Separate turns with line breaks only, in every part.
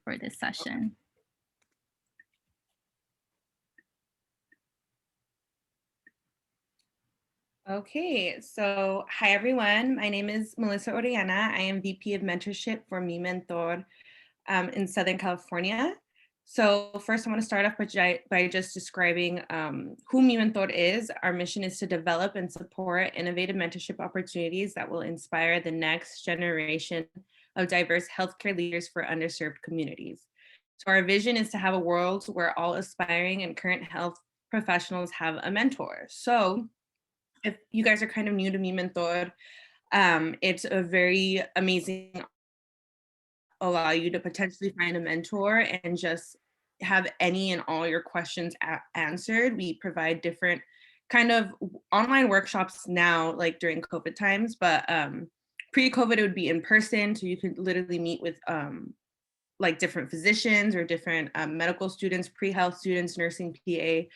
for this session.
Okay, so hi everyone. My name is Melissa Orellana. I am VP of Mentorship for Mi Mentor in Southern California. So first I want to start off by just describing who Mi Mentor is. Our mission is to develop and support innovative mentorship opportunities that will inspire the next generation of diverse healthcare leaders for underserved communities. So our vision is to have a world where all aspiring and current health professionals have a mentor. So if you guys are kind of new to Mi Mentor, it's a very amazing, allow you to potentially find a mentor and just have any and all your questions answered. We provide different kind of online workshops now, like during COVID times, but pre-COVID it would be in person. So you could literally meet with like different physicians or different medical students, pre-health students, nursing PA,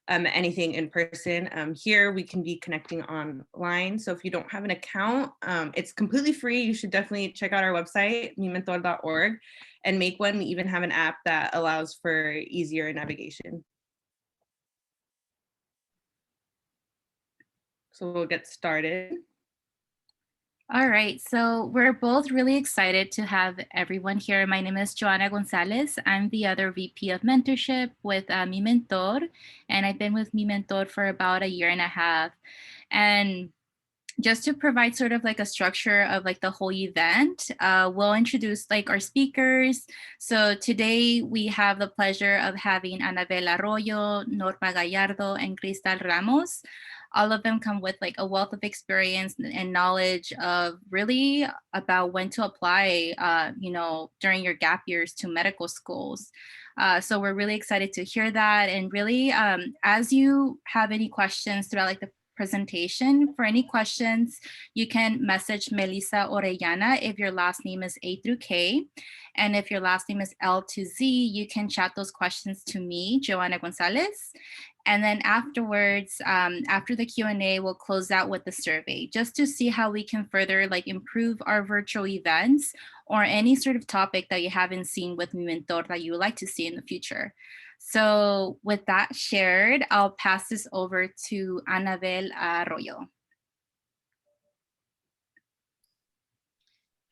anything in person. Here we can be connecting online. So if you don't have an account, it's completely free. You should definitely check out our website, mimentor.org, and make one. We even have an app that allows for easier navigation. So we'll get started.
All right, so we're both really excited to have everyone here. My name is Joanna Gonzalez. I'm the other VP of Mentorship with Mi Mentor, and I've been with Mi Mentor for about 1.5 years. And just to provide sort of like a structure of like the whole event, we'll introduce like our speakers. So today we have the pleasure of having Anabel Arroyo, Norma Gallardo, and Krystal Ramos. All of them come with like a wealth of experience and knowledge of really about when to apply, you know, during your gap years to medical schools. So we're really excited to hear that. And really, as you have any questions throughout like the presentation, for any questions, you can message Melissa Orellana if your last name is A through K. And if your last name is L to Z, you can chat those questions to me, Joanna Gonzalez. And then afterwards, after the Q&A, we'll close out with the survey just to see how we can further like improve our virtual events or any sort of topic that you haven't seen with Mi Mentor that you would like to see in the future. So with that shared, I'll pass this over to Anabel Arroyo.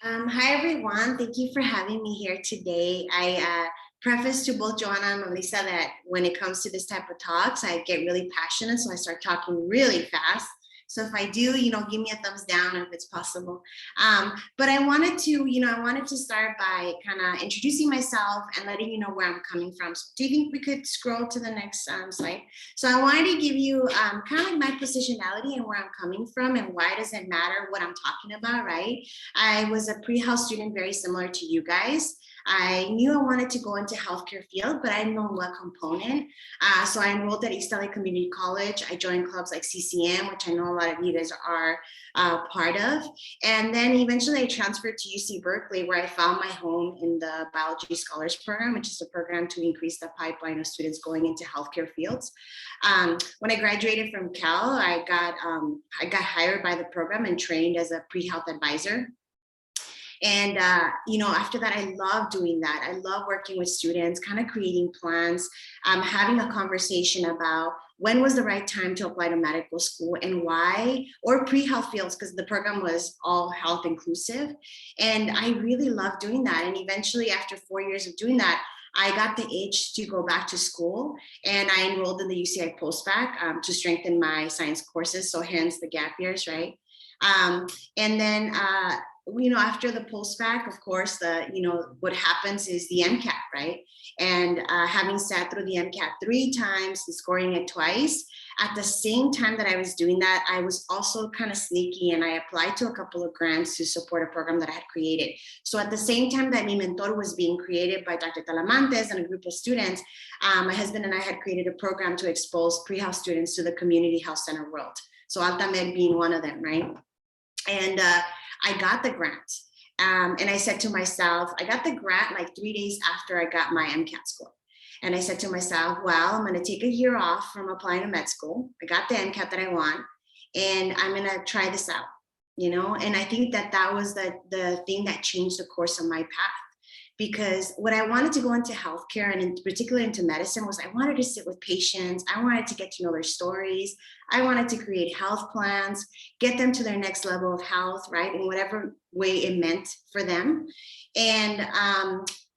Hi, everyone. Thank you for having me here today. I preface to both Joanna and Melissa that when it comes to this type of talks, I get really passionate, so I start talking really fast. So if I do, give me a thumbs down if it's possible. But I wanted to start by kind of introducing myself and letting you know where I'm coming from. So do you think we could scroll to the next slide? So I wanted to give you kind of like my positionality and where I'm coming from and why does it matter what I'm talking about, right? I was a pre-health student, very similar to you guys. I knew I wanted to go into healthcare field, but I didn't know what component. So I enrolled at East LA Community College. I joined clubs like CCM, which I know a lot of you guys are part of. And then eventually I transferred to UC Berkeley, where I found my home in the Biology Scholars Program, which is a program to increase the pipeline of students going into healthcare fields. When I graduated from Cal, I got hired by the program and trained as a pre-health advisor. And, after that, I love doing that. I love working with students, kind of creating plans, having a conversation about when was the right time to apply to medical school and why, or pre-health fields, because the program was all health inclusive. And I really love doing that. And eventually, after 4 years of doing that, I got the itch to go back to school, and I enrolled in the UCLA Postbac to strengthen my science courses. So hence the gap years, right? And then, after the Postbac, of course, what happens is the MCAT, right? And having sat through the MCAT 3 times and scoring it twice, at the same time that I was doing that, I was also kind of sneaky and I applied to a couple of grants to support a program that I had created. So at the same time that Mi Mentor was being created by Dr. Talamantes and a group of students, my husband and I had created a program to expose pre-health students to the community health center world. So Altamed being one of them, right? And I got the grant. And I said to myself, I got the grant like 3 days after I got my MCAT score. And I said to myself, well, I'm going to take a year off from applying to med school. I got the MCAT that I want, and I'm going to try this out, And I think that was the thing that changed the course of my path. because what I wanted to go into healthcare and in particular into medicine was I wanted to sit with patients. I wanted to get to know their stories. I wanted to create health plans, get them to their next level of health, right? In whatever way it meant for them. And,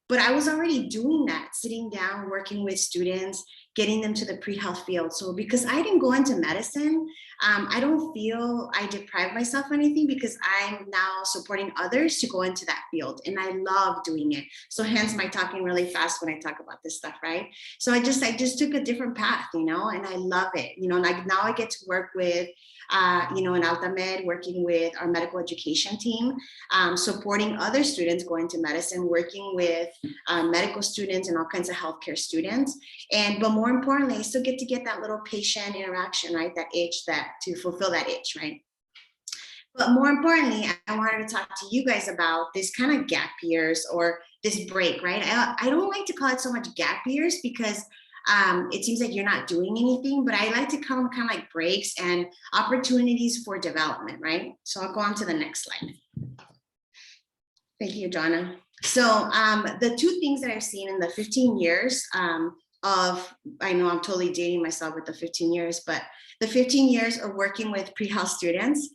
but I was already doing that, sitting down, working with students, getting them to the pre-health field. So because I didn't go into medicine, I don't feel I deprive myself of anything because I'm now supporting others to go into that field. And I love doing it. So hence my talking really fast when I talk about this stuff, right? So I just took a different path, and I love it. Like now I get to work with, in Altamed, working with our medical education team, supporting other students going to medicine, working with medical students and all kinds of healthcare students. But more importantly, I still get to get that little patient interaction, right? That itch, to fulfill that itch, right? But more importantly, I wanted to talk to you guys about this kind of gap years or this break, right? I don't like to call it so much gap years because it seems like you're not doing anything, but I like to call them kind of like breaks and opportunities for development, right? So I'll go on to the next slide. Thank you, Jonna. So the two things that I've seen in the 15 years I know I'm totally dating myself with the 15 years, but the 15 years of working with pre-health students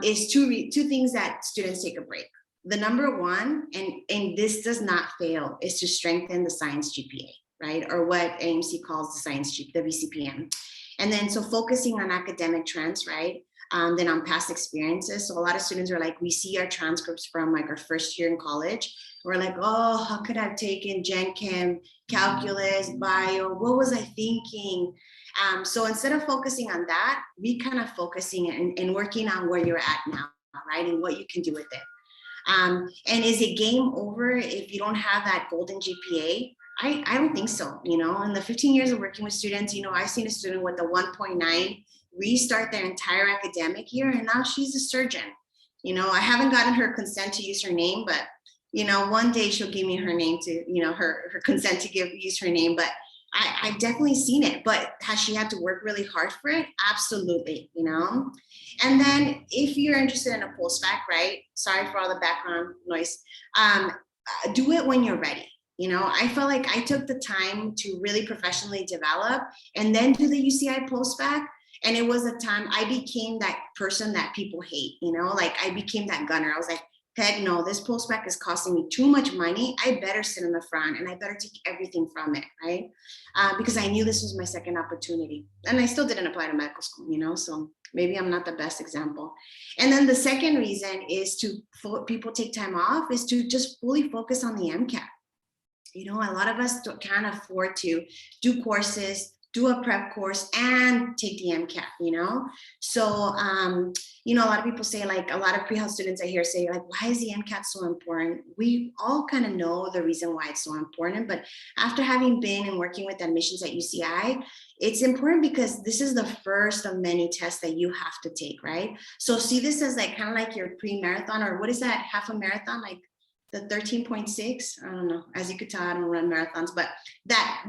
is two things that students take a break. The number one, and this does not fail, is to strengthen the Science Gpa, right? Or what AMC calls the Science Gpa, the VCPM. And then so focusing on academic trends, right? Then on past experiences. So a lot of students are like, we see our transcripts from like our first year in college. We're like, oh, how could I have taken Gen Chem, calculus, bio? What was I thinking? So instead of focusing on that, we kind of focusing and working on where you're at now, right? And what you can do with it. And is it game over if you don't have that golden GPA? I don't think so. In the 15 years of working with students, I've seen a student with a 1.9 restart their entire academic year, and now she's a surgeon. I haven't gotten her consent to use her name, but one day she'll give me her name to, her consent to use her name. But I've definitely seen it. But has she had to work really hard for it? Absolutely, And then if you're interested in a postbac, right? Sorry for all the background noise. Do it when you're ready. I felt like I took the time to really professionally develop and then do the UCI postbac. And it was a time I became that person that people hate, like I became that gunner. I was like, heck no, this postbac is costing me too much money. I better sit in the front and I better take everything from it, right? Because I knew this was my second opportunity. And I still didn't apply to medical school, so maybe I'm not the best example. And then the second reason is people take time off is to just fully focus on the MCAT. A lot of us can't afford to do courses, do a prep course and take the MCAT, So, a lot of people say, like a lot of pre-health students I hear say, like, why is the MCAT so important? We all kind of know the reason why it's so important, but after having been and working with admissions at UCI, it's important because this is the first of many tests that you have to take, right? So see this as like kind of like your pre-marathon, or what is that, half a marathon, like the 13.6? I don't know. As you could tell, I don't run marathons, but that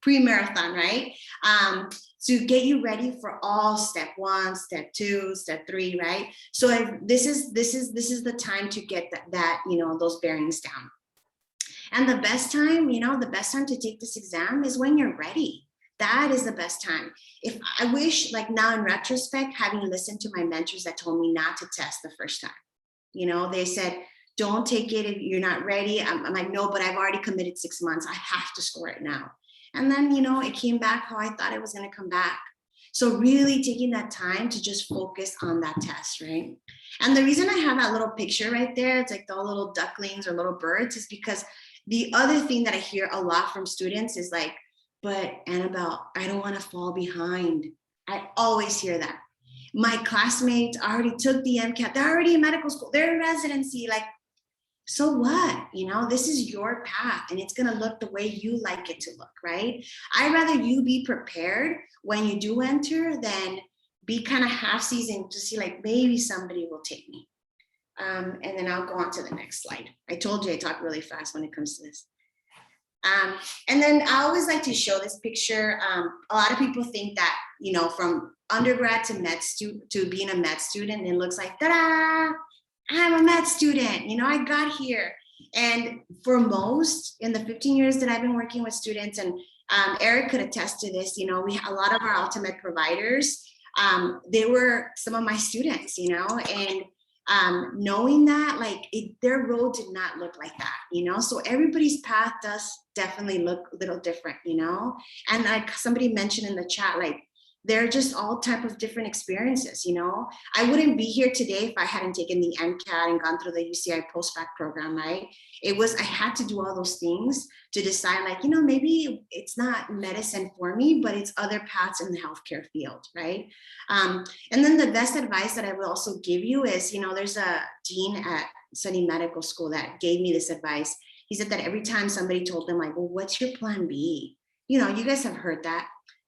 pre-marathon, right? To get you ready for all step 1, step 2, step 3, right? So if this is the time to get that those bearings down. And the best time, the best time to take this exam is when you're ready. That is the best time. If I wish, like now in retrospect, having listened to my mentors that told me not to test the first time, they said, don't take it if you're not ready. I'm like, no, but I've already committed 6 months. I have to score it now. And then, it came back how I thought it was going to come back. So really taking that time to just focus on that test, right? And the reason I have that little picture right there, it's like the little ducklings or little birds, is because the other thing that I hear a lot from students is like, but Annabelle, I don't want to fall behind. I always hear that. My classmates already took the MCAT. They're already in medical school. They're in residency. Like, so what? This is your path and it's going to look the way you like it to look, right? I'd rather you be prepared when you do enter than be kind of half seasoned to see like maybe somebody will take me. And then I'll go on to the next slide. I told you I talk really fast when it comes to this. And then I always like to show this picture. A lot of people think that, from undergrad to being a med student, it looks like, ta-da! I'm a med student, I got here. And for most, in the 15 years that I've been working with students, and Eric could attest to this, you know, we a lot of our ultimate providers, they were some of my students, you know, and knowing that, like, their road did not look like that, you know, so everybody's path does definitely look a little different, you know, and like somebody mentioned in the chat, like, they're just all type of different experiences, you know. I wouldn't be here today if I hadn't taken the MCAT and gone through the UCI Postback program, right? It was, I had to do all those things to decide, like, you know, maybe it's not medicine for me, but it's other paths in the healthcare field, right? And then the best advice that I would also give you is, you know, there's a dean at SUNY Medical School that gave me this advice. He said that every time somebody told them, like, well, what's your plan B? You know, you guys have heard that.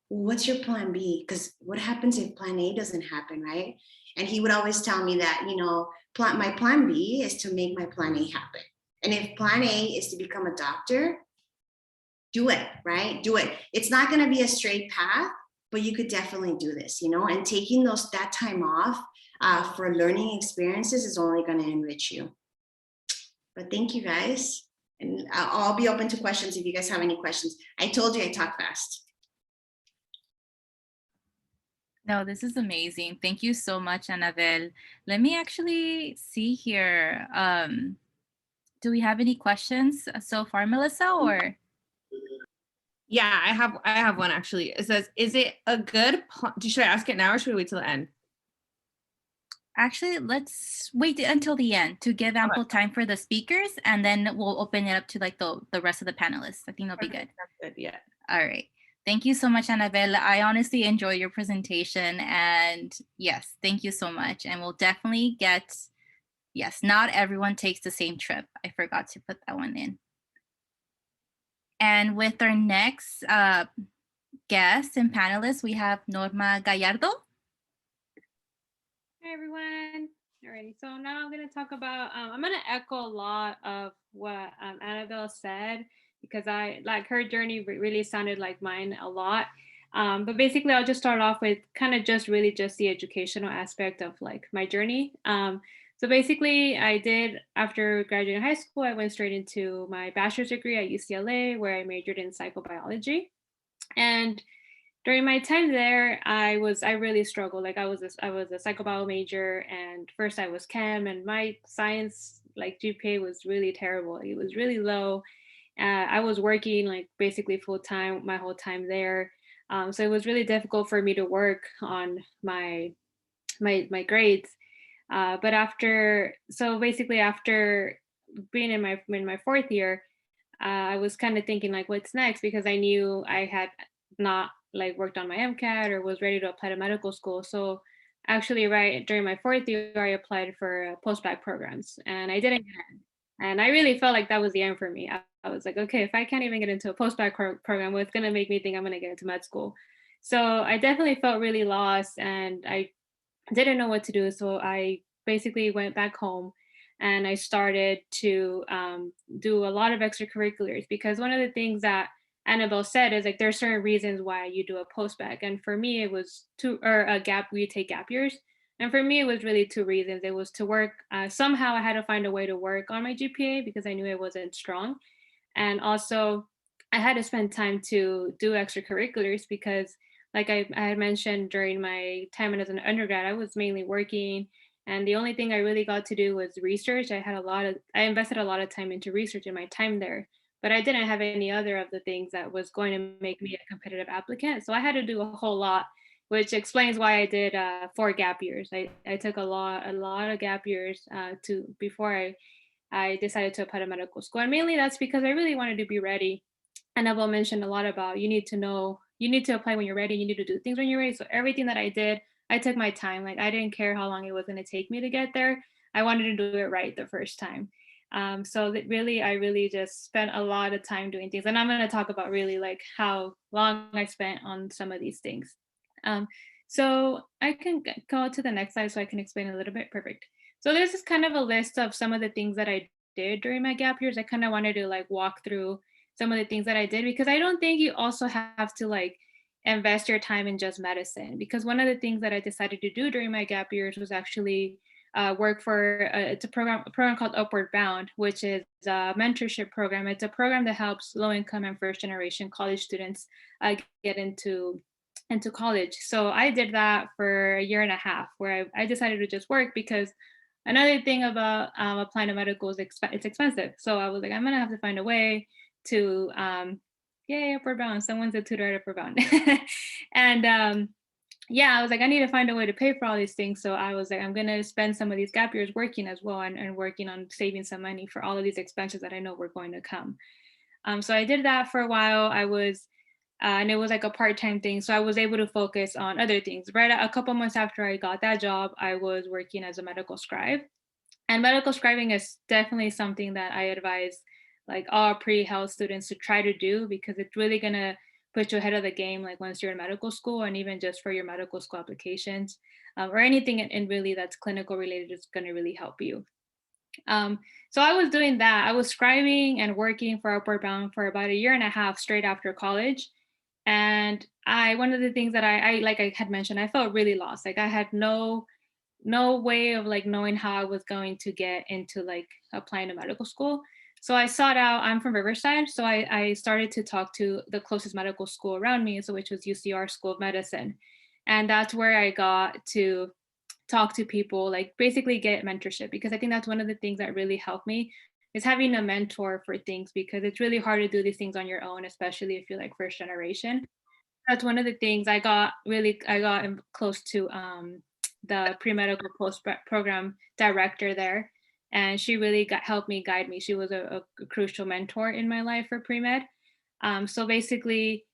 What's your plan B? Because what happens if plan A doesn't happen, right? And he would always tell me that, you know, my plan B is to make my plan A happen. And if plan A is to become a doctor, do it, right? Do it. It's not going to be a straight path, but you could definitely do this, you know, and taking that time off for learning experiences is only going to enrich you. But thank you guys. And I'll be open to questions if you guys have any questions. I told you I talk fast.
No, this is amazing. Thank you so much, Annabelle. Let me actually see here. Do we have any questions so far, Melissa, or?
Yeah, I have one actually. It says, is it a good, should I ask it now or should we wait till the end?
Actually, let's wait until the end to give ample time for the speakers, and then we'll open it up to like the rest of the panelists. I think that'll be good.
That's good, yeah.
All right. Thank you so much, Annabelle. I honestly enjoy your presentation, and yes, thank you so much. And we'll definitely get, yes, not everyone takes the same trip. I forgot to put that one in. And with our next guest and panelist, we have Norma Gallardo.
Hi, everyone. Alrighty, so now I'm going to talk about, I'm going to echo a lot of what Annabelle said, because her journey really sounded like mine a lot. But basically, I'll just start off with kind of just the educational aspect of like my journey. So basically, after graduating high school, I went straight into my bachelor's degree at UCLA, where I majored in psychobiology. And during my time there, I really struggled. Like I was a psychobio major, and first I was chem, and my science like GPA was really terrible. It was really low. I was working like basically full time my whole time there, so it was really difficult for me to work on my grades. But after being in my fourth year, I was kind of thinking like, what's next? Because I knew I had not like worked on my MCAT or was ready to apply to medical school. So actually, right during my fourth year, I applied for Postbac programs, and I didn't get in. And I really felt like that was the end for me. I was like, okay, if I can't even get into a Postbac program, what's going to make me think I'm going to get into med school? So I definitely felt really lost, and I didn't know what to do. So I basically went back home and I started to do a lot of extracurriculars, because one of the things that Annabelle said is like, there's certain reasons why you do a postbac. And for me, it was we take gap years. And for me, it was really two reasons. It was to work. Somehow I had to find a way to work on my GPA because I knew it wasn't strong. And also I had to spend time to do extracurriculars, because like I had mentioned during my time as an undergrad, I was mainly working. And the only thing I really got to do was research. I invested a lot of time into research in my time there, but I didn't have any other of the things that was going to make me a competitive applicant. So I had to do a whole lot, which explains why I did 4 gap years. I took a lot of gap years before I decided to apply to medical school. And mainly that's because I really wanted to be ready. Annabelle mentioned a lot about you need to apply when you're ready, you need to do things when you're ready. So everything that I did, I took my time. Like I didn't care how long it was going to take me to get there. I wanted to do it right the first time. So that I really just spent a lot of time doing things. And I'm going to talk about really like how long I spent on some of these things. So I can go to the next slide so I can explain a little bit. Perfect. So this is kind of a list of some of the things that I did during my gap years. I kind of wanted to like walk through some of the things that I did, because I don't think you also have to like invest your time in just medicine. Because one of the things that I decided to do during my gap years was actually work for, it's a program called Upward Bound, which is a mentorship program. It's a program that helps low-income and first-generation college students get into college. So I did that for a year and a half, where I decided to just work, because another thing about applying to medical is it's expensive. So I was like, I'm gonna have to find a way to, yay, Upward Bound, someone's a tutor at Upward Bound. And yeah, I was like, I need to find a way to pay for all these things. So I was like, I'm gonna spend some of these gap years working as well, and working on saving some money for all of these expenses that I know were going to come. So I did that for a while. I was, and it was like a part-time thing. So I was able to focus on other things. Right, a couple months after I got that job, I was working as a medical scribe. And medical scribing is definitely something that I advise like all pre-health students to try to do, because it's really gonna put you ahead of the game, like once you're in medical school, and even just for your medical school applications, or anything in really that's clinical related, is gonna really help you. So I was doing that. I was scribing and working for Upward Bound for about a year and a half straight after college. And one of the things that I like I had mentioned, I felt really lost. Like I had no way of like knowing how I was going to get into like applying to medical school. So I sought out, I'm from Riverside, so I started to talk to the closest medical school around me, so which was UCR School of Medicine. And that's where I got to talk to people, like basically get mentorship, because I think that's one of the things that really helped me, is having a mentor for things, because it's really hard to do these things on your own, especially if you're like first generation. That's one of the things I got close to the pre-medical post-bac program director there, and she really helped me, guide me. She was a crucial mentor in my life for pre-med. So basically,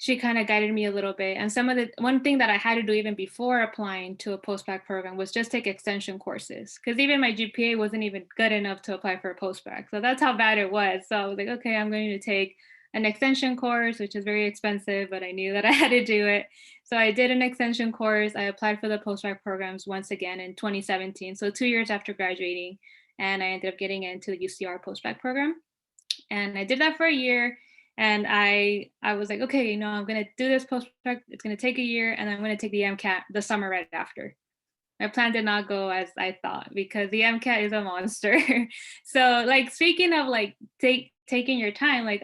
she kind of guided me a little bit. And one thing that I had to do even before applying to a post-bac program was just take extension courses, because even my GPA wasn't even good enough to apply for a post-bac. So that's how bad it was. So I was like, okay, I'm going to take an extension course, which is very expensive, but I knew that I had to do it. So I did an extension course. I applied for the post-bac programs once again in 2017. So 2 years after graduating, and I ended up getting into the UCR post-bac program. And I did that for a year. And I was like, okay, I'm going to do this post-bac. It's going to take a year, and I'm going to take the MCAT the summer right after. My plan did not go as I thought, because the MCAT is a monster. So like, speaking of like taking your time, like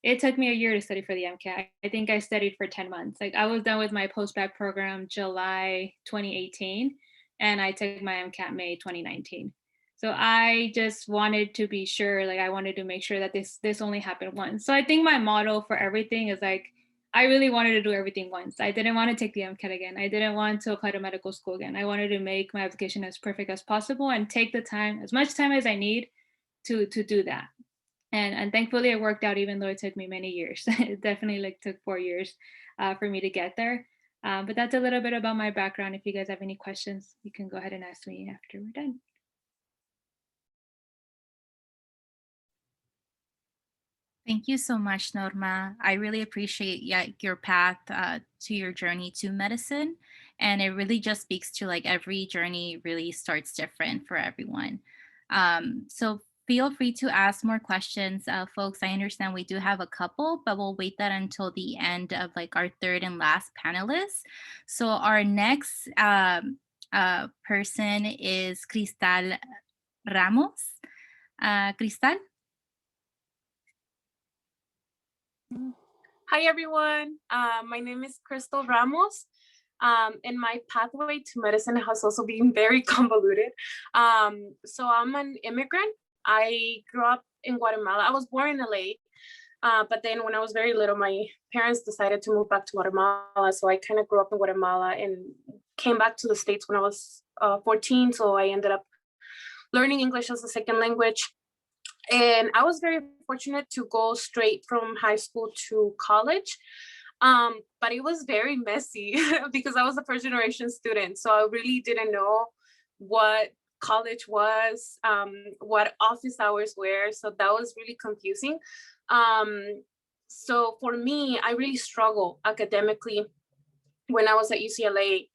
it took me a year to study for the MCAT. I think I studied for 10 months. Like I was done with my post-bac program July 2018, and I took my MCAT May 2019. So I just wanted to be sure, like I wanted to make sure that this only happened once. So I think my motto for everything is like, I really wanted to do everything once. I didn't want to take the MCAT again. I didn't want to apply to medical school again. I wanted to make my application as perfect as possible and take the time, as much time as I need to do that. And thankfully it worked out, even though it took me many years. It definitely like took 4 years for me to get there. But that's a little bit about my background. If you guys have any questions, you can go ahead and ask me after we're done.
Thank you so much, Norma. I really appreciate your path to your journey to medicine. And it really just speaks to like every journey really starts different for everyone. So feel free to ask more questions, folks. I understand we do have a couple, but we'll wait that until the end of like our third and last panelist. So our next person is Krystal Ramos. Krystal?
Hi, everyone. My name is Krystal Ramos, and my pathway to medicine has also been very convoluted. So I'm an immigrant. I grew up in Guatemala. I was born in LA, but then when I was very little, my parents decided to move back to Guatemala. So I kind of grew up in Guatemala and came back to the States when I was 14. So I ended up learning English as a second language. And I was very fortunate to go straight from high school to college. But it was very messy because I was a first generation student. So I really didn't know what college was, what office hours were. So that was really confusing. So for me, I really struggled academically when I was at UCLA.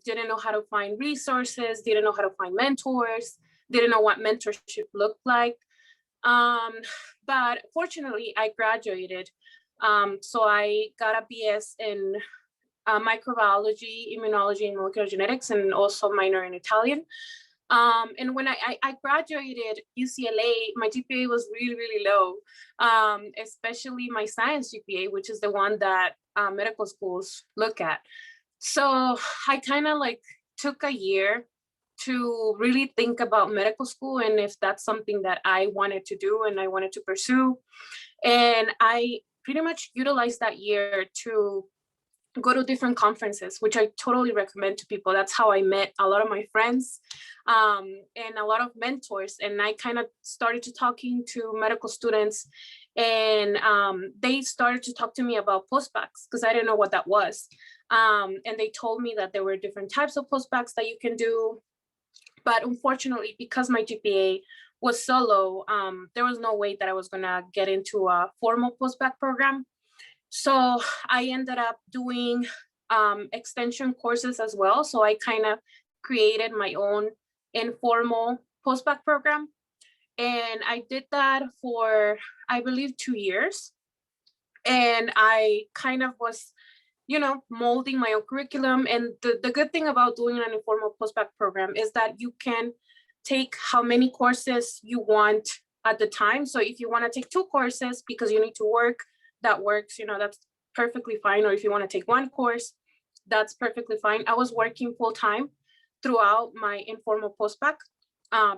Didn't know how to find resources, didn't know how to find mentors, didn't know what mentorship looked like. But fortunately, I graduated. So I got a BS in microbiology, immunology, and molecular genetics, and also minor in Italian. And when I graduated UCLA, my GPA was really, really low, especially my Science Gpa, which is the one that medical schools look at. So I kind of like took a year to really think about medical school and if that's something that I wanted to do and I wanted to pursue. And I pretty much utilized that year to go to different conferences, which I totally recommend to people. That's how I met a lot of my friends and a lot of mentors. And I kind of started to talking to medical students, and they started to talk to me about postbacs because I didn't know what that was. And they told me that there were different types of postbacs that you can do. But unfortunately, because my GPA was so low, there was no way that I was gonna get into a formal postbac program. So I ended up doing extension courses as well. So I kind of created my own informal postbac program. And I did that for, I believe, 2 years. And I kind of was, you know, molding my own curriculum. And the good thing about doing an informal postbac program is that you can take how many courses you want at the time. So if you want to take 2 courses because you need to work, that works, you know, that's perfectly fine. Or if you want to take 1 course, that's perfectly fine. I was working full time throughout my informal postbac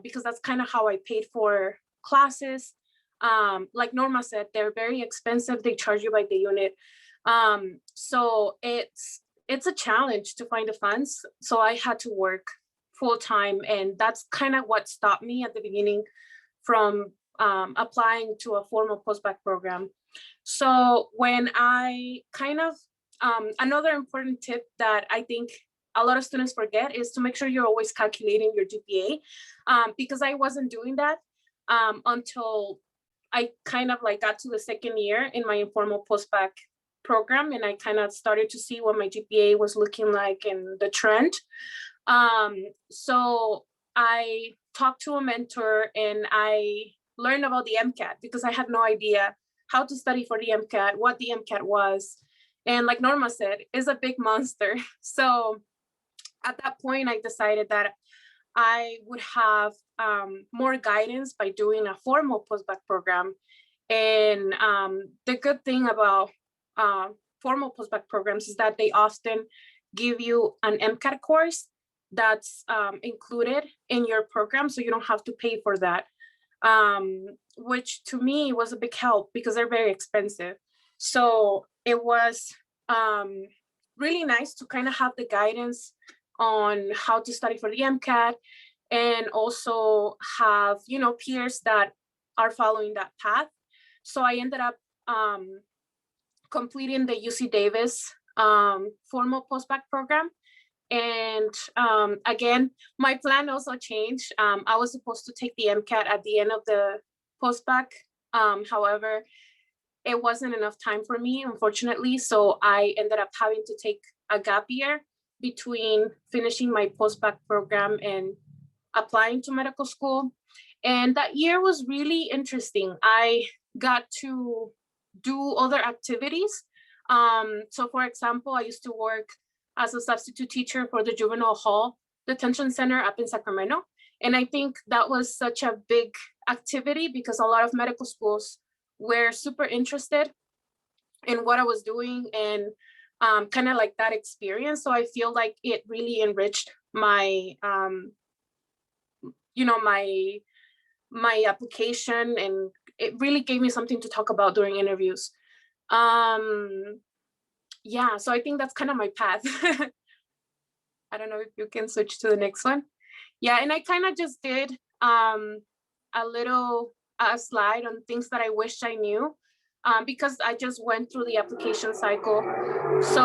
because that's kind of how I paid for classes. Like Norma said, they're very expensive. They charge you by the unit. So it's a challenge to find the funds. So I had to work full time, and that's kind of what stopped me at the beginning from applying to a formal postbac program. So when I kind of, another important tip that I think a lot of students forget is to make sure you're always calculating your GPA, because I wasn't doing that until I kind of like got to the 2nd year in my informal postbac program, and I kind of started to see what my GPA was looking like and the trend. So I talked to a mentor and I learned about the MCAT because I had no idea how to study for the MCAT, what the MCAT was. And like Norma said, it's a big monster. So at that point, I decided that I would have more guidance by doing a formal postbac program. And the good thing about formal postbac programs is that they often give you an MCAT course that's included in your program, so you don't have to pay for that, which to me was a big help because they're very expensive. So it was really nice to kind of have the guidance on how to study for the MCAT, and also have, you know, peers that are following that path. So I ended up completing the UC Davis formal postbac program. And again, my plan also changed. I was supposed to take the MCAT at the end of the postbac. However, it wasn't enough time for me, unfortunately. So I ended up having to take a gap year between finishing my postbac program and applying to medical school. And that year was really interesting. I got to do other activities. So for example, I used to work as a substitute teacher for the juvenile hall detention center up in Sacramento. And I think that was such a big activity because a lot of medical schools were super interested in what I was doing and kind of like that experience. So I feel like it really enriched my, you know, my application, and it really gave me something to talk about during interviews. Yeah, so I think that's kind of my path. I don't know if you can switch to the next one. Yeah, and I kind of just did a little slide on things that I wish I knew because I just went through the application cycle. So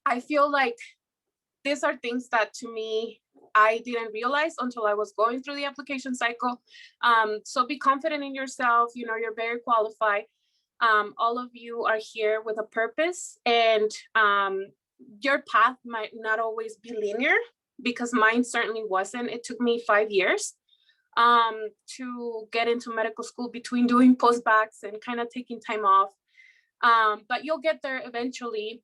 I feel like these are things that to me, I didn't realize until I was going through the application cycle. So be confident in yourself, you know, you're very qualified. All of you are here with a purpose, and your path might not always be linear because mine certainly wasn't. It took me 5 years to get into medical school between doing postbacs and kind of taking time off. But you'll get there eventually.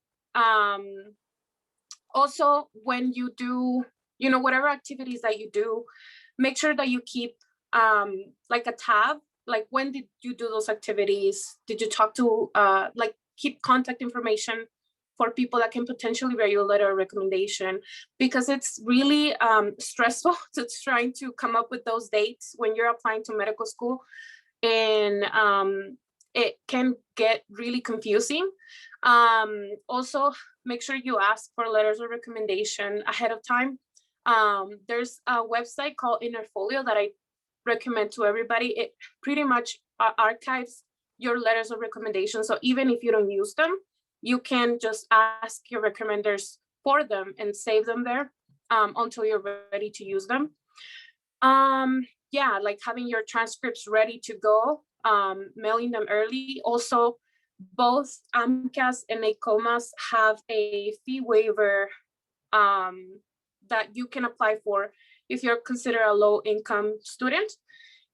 Also, when you do, whatever activities that you do, make sure that you keep like a tab, like when did you do those activities? Did you talk to, keep contact information for people that can potentially write you a letter of recommendation, because it's really stressful to trying to come up with those dates when you're applying to medical school. And it can get really confusing. Also, make sure you ask for letters of recommendation ahead of time. There's a website called Interfolio that I recommend to everybody. It pretty much archives your letters of recommendation. So even if you don't use them, you can just ask your recommenders for them and save them there until you're ready to use them. Yeah, like having your transcripts ready to go, mailing them early. Also, both AMCAS and ACOMAS have a fee waiver that you can apply for if you're considered a low-income student.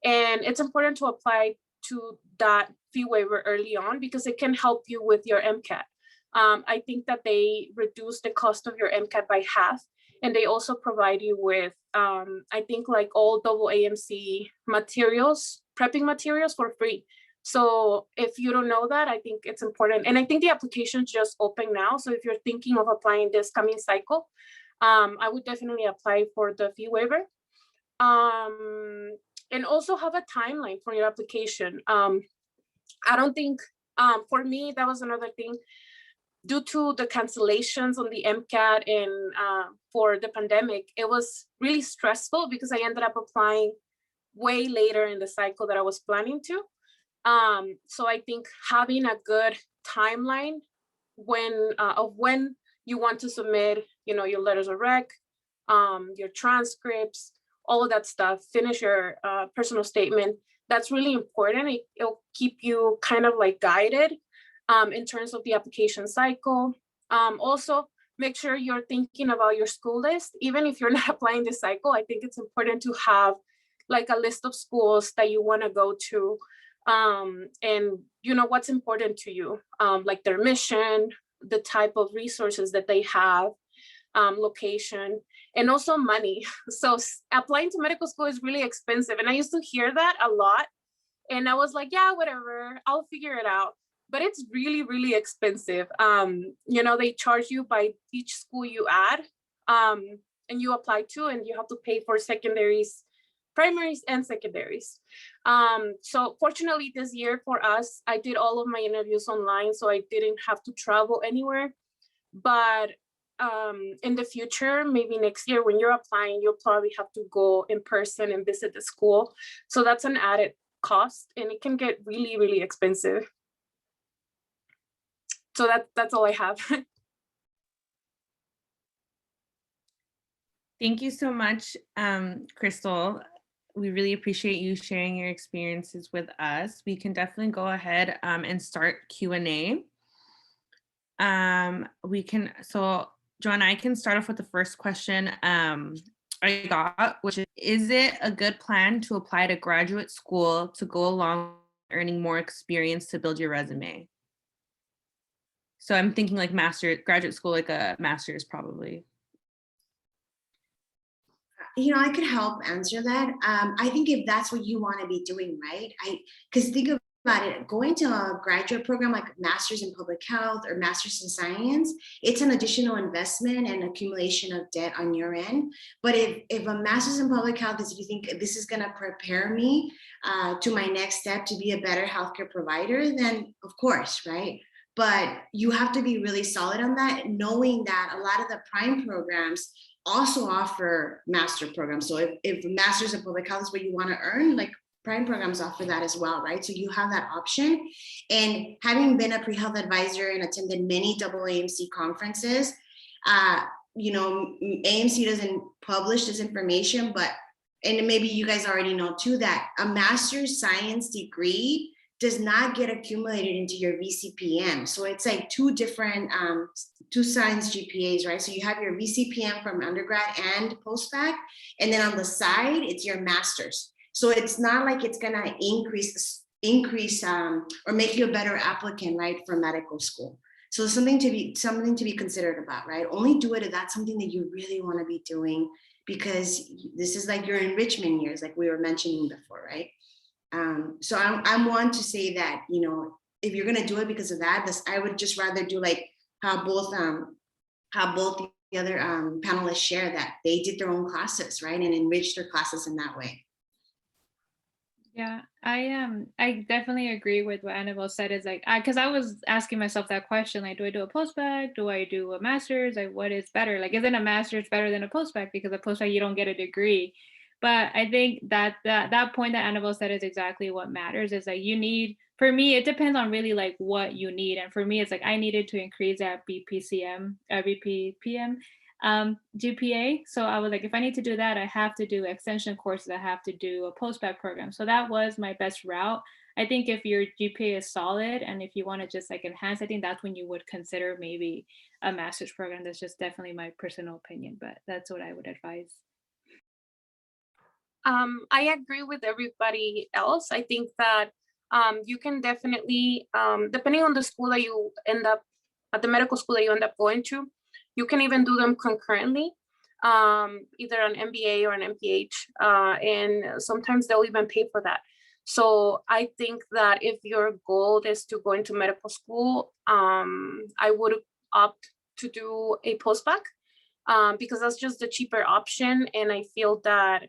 And it's important to apply to that fee waiver early on because it can help you with your MCAT. I think that they reduce the cost of your MCAT by half, and they also provide you with, I think, like all AAMC materials, prepping materials for free. So if you don't know that, I think it's important. And I think the application's just open now. So if you're thinking of applying this coming cycle, I would definitely apply for the fee waiver. And also have a timeline for your application. I don't think, for me, that was another thing. Due to the cancellations on the MCAT and for the pandemic, it was really stressful because I ended up applying way later in the cycle that I was planning to. So I think having a good timeline of when you want to submit, your letters of rec, your transcripts, all of that stuff, finish your personal statement, that's really important. It'll keep you kind of like guided in terms of the application cycle. Also, make sure you're thinking about your school list. Even if you're not applying this cycle, I think it's important to have like a list of schools that you want to go to, and what's important to you, like their mission, the type of resources that they have, location, and also money. So applying to medical school is really expensive. And I used to hear that a lot. And I was like, yeah, whatever, I'll figure it out. But it's really, really expensive. They charge you by each school you add and you apply to, and you have to pay for secondaries, primaries and secondaries. So fortunately this year for us, I did all of my interviews online, so I didn't have to travel anywhere. But in the future, maybe next year when you're applying, you'll probably have to go in person and visit the school. So that's an added cost, and it can get really, really expensive. So that's all I have.
Thank you so much, Krystal. We really appreciate you sharing your experiences with us. We can definitely go ahead and start Q&A. So Joanna, I can start off with the first question I got, which is it a good plan to apply to graduate school to go along earning more experience to build your resume? So I'm thinking like graduate school, like a master's probably.
I could help answer that. I think if that's what you want to be doing, right? Because think about it, going to a graduate program like Master's in Public Health or Master's in Science, it's an additional investment and accumulation of debt on your end. But if a Master's in Public Health is, if you think this is going to prepare me to my next step to be a better healthcare provider, then of course, right? But you have to be really solid on that, knowing that a lot of the prime programs also offer master programs. So if Master's in Public Health is what you want to earn, like prime programs offer that as well, right? So you have that option. And having been a pre-health advisor and attended many AAMC conferences, AMC doesn't publish this information, and maybe you guys already know too, that a master's science degree does not get accumulated into your VCPM. So it's like two different, two Science GPAs, right? So you have your VCPM from undergrad and Postbac, and then on the side, it's your master's. So it's not like it's gonna increase or make you a better applicant, right, for medical school. So something to be considered about, right? Only do it if that's something that you really want to be doing, because this is like your enrichment years, like we were mentioning before, right? So I'm one to say that, you know, if you're gonna do it because of that, I would just rather do like how both the other panelists share, that they did their own classes, right, and enrich their classes in that way.
Yeah, I definitely agree with what Annabelle said. Is like, because I was asking myself that question, like, do I do a postbac? Do I do a master's? Like, what is better? Like, isn't a master's better than a postbac? Because a postbac you don't get a degree. But I think that point that Annabelle said is exactly what matters. Is like, you need, for me, it depends on really like what you need. And for me, it's like I needed to increase that BPPM GPA. So I was like, if I need to do that, I have to do extension courses. I have to do a postbac program. So that was my best route. I think if your GPA is solid and if you want to just like enhance, I think that's when you would consider maybe a master's program. That's just definitely my personal opinion, but that's what I would advise.
I agree with everybody else. I think that you can definitely, depending on the school that you end up, at the medical school that you end up going to, you can even do them concurrently, either an MBA or an MPH, and sometimes they'll even pay for that. So I think that if your goal is to go into medical school, I would opt to do a postbac, because that's just the cheaper option. And I feel that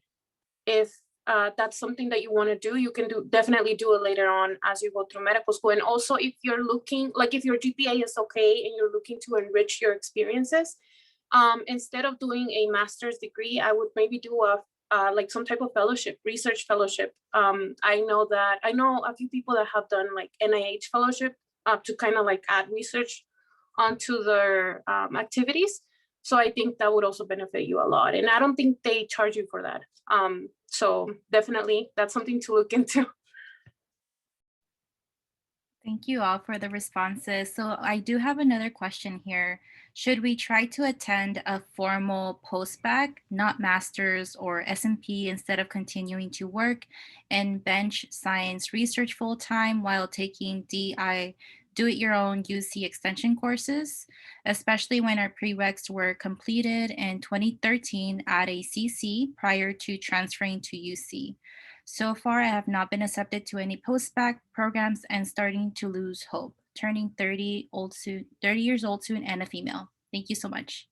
if that's something that you want to do, you can definitely do it later on as you go through medical school. And also if you're looking, like if your GPA is okay and you're looking to enrich your experiences, instead of doing a master's degree, I would maybe do like some type of fellowship, research fellowship. I know a few people that have done like NIH fellowship to kind of like add research onto their activities. So I think that would also benefit you a lot. And I don't think they charge you for that. So definitely that's something to look into.
Thank you all for the responses. So I do have another question here. Should we try to attend a formal postbac, not master's or SMP, instead of continuing to work and bench science research full-time while taking do-it-your-own UC extension courses, especially when our prereqs were completed in 2013 at a CC prior to transferring to UC? So far, I have not been accepted to any postbac programs and starting to lose hope. Turning 30 years old soon and a female. Thank you so much.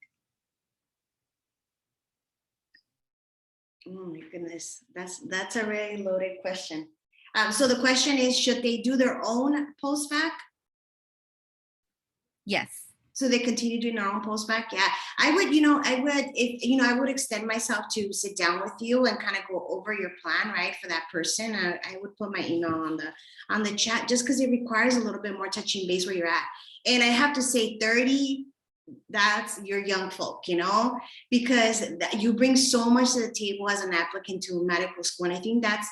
Oh my goodness, that's a really loaded question. So the question is, should they do their own postbac?
Yes.
So they continue doing their own postbac? Yeah, I would extend myself to sit down with you and kind of go over your plan, right, for that person. I would put my email on the chat, just because it requires a little bit more touching base where you're at. And I have to say 30, that's your young folk, you know, because you bring so much to the table as an applicant to medical school. And I think that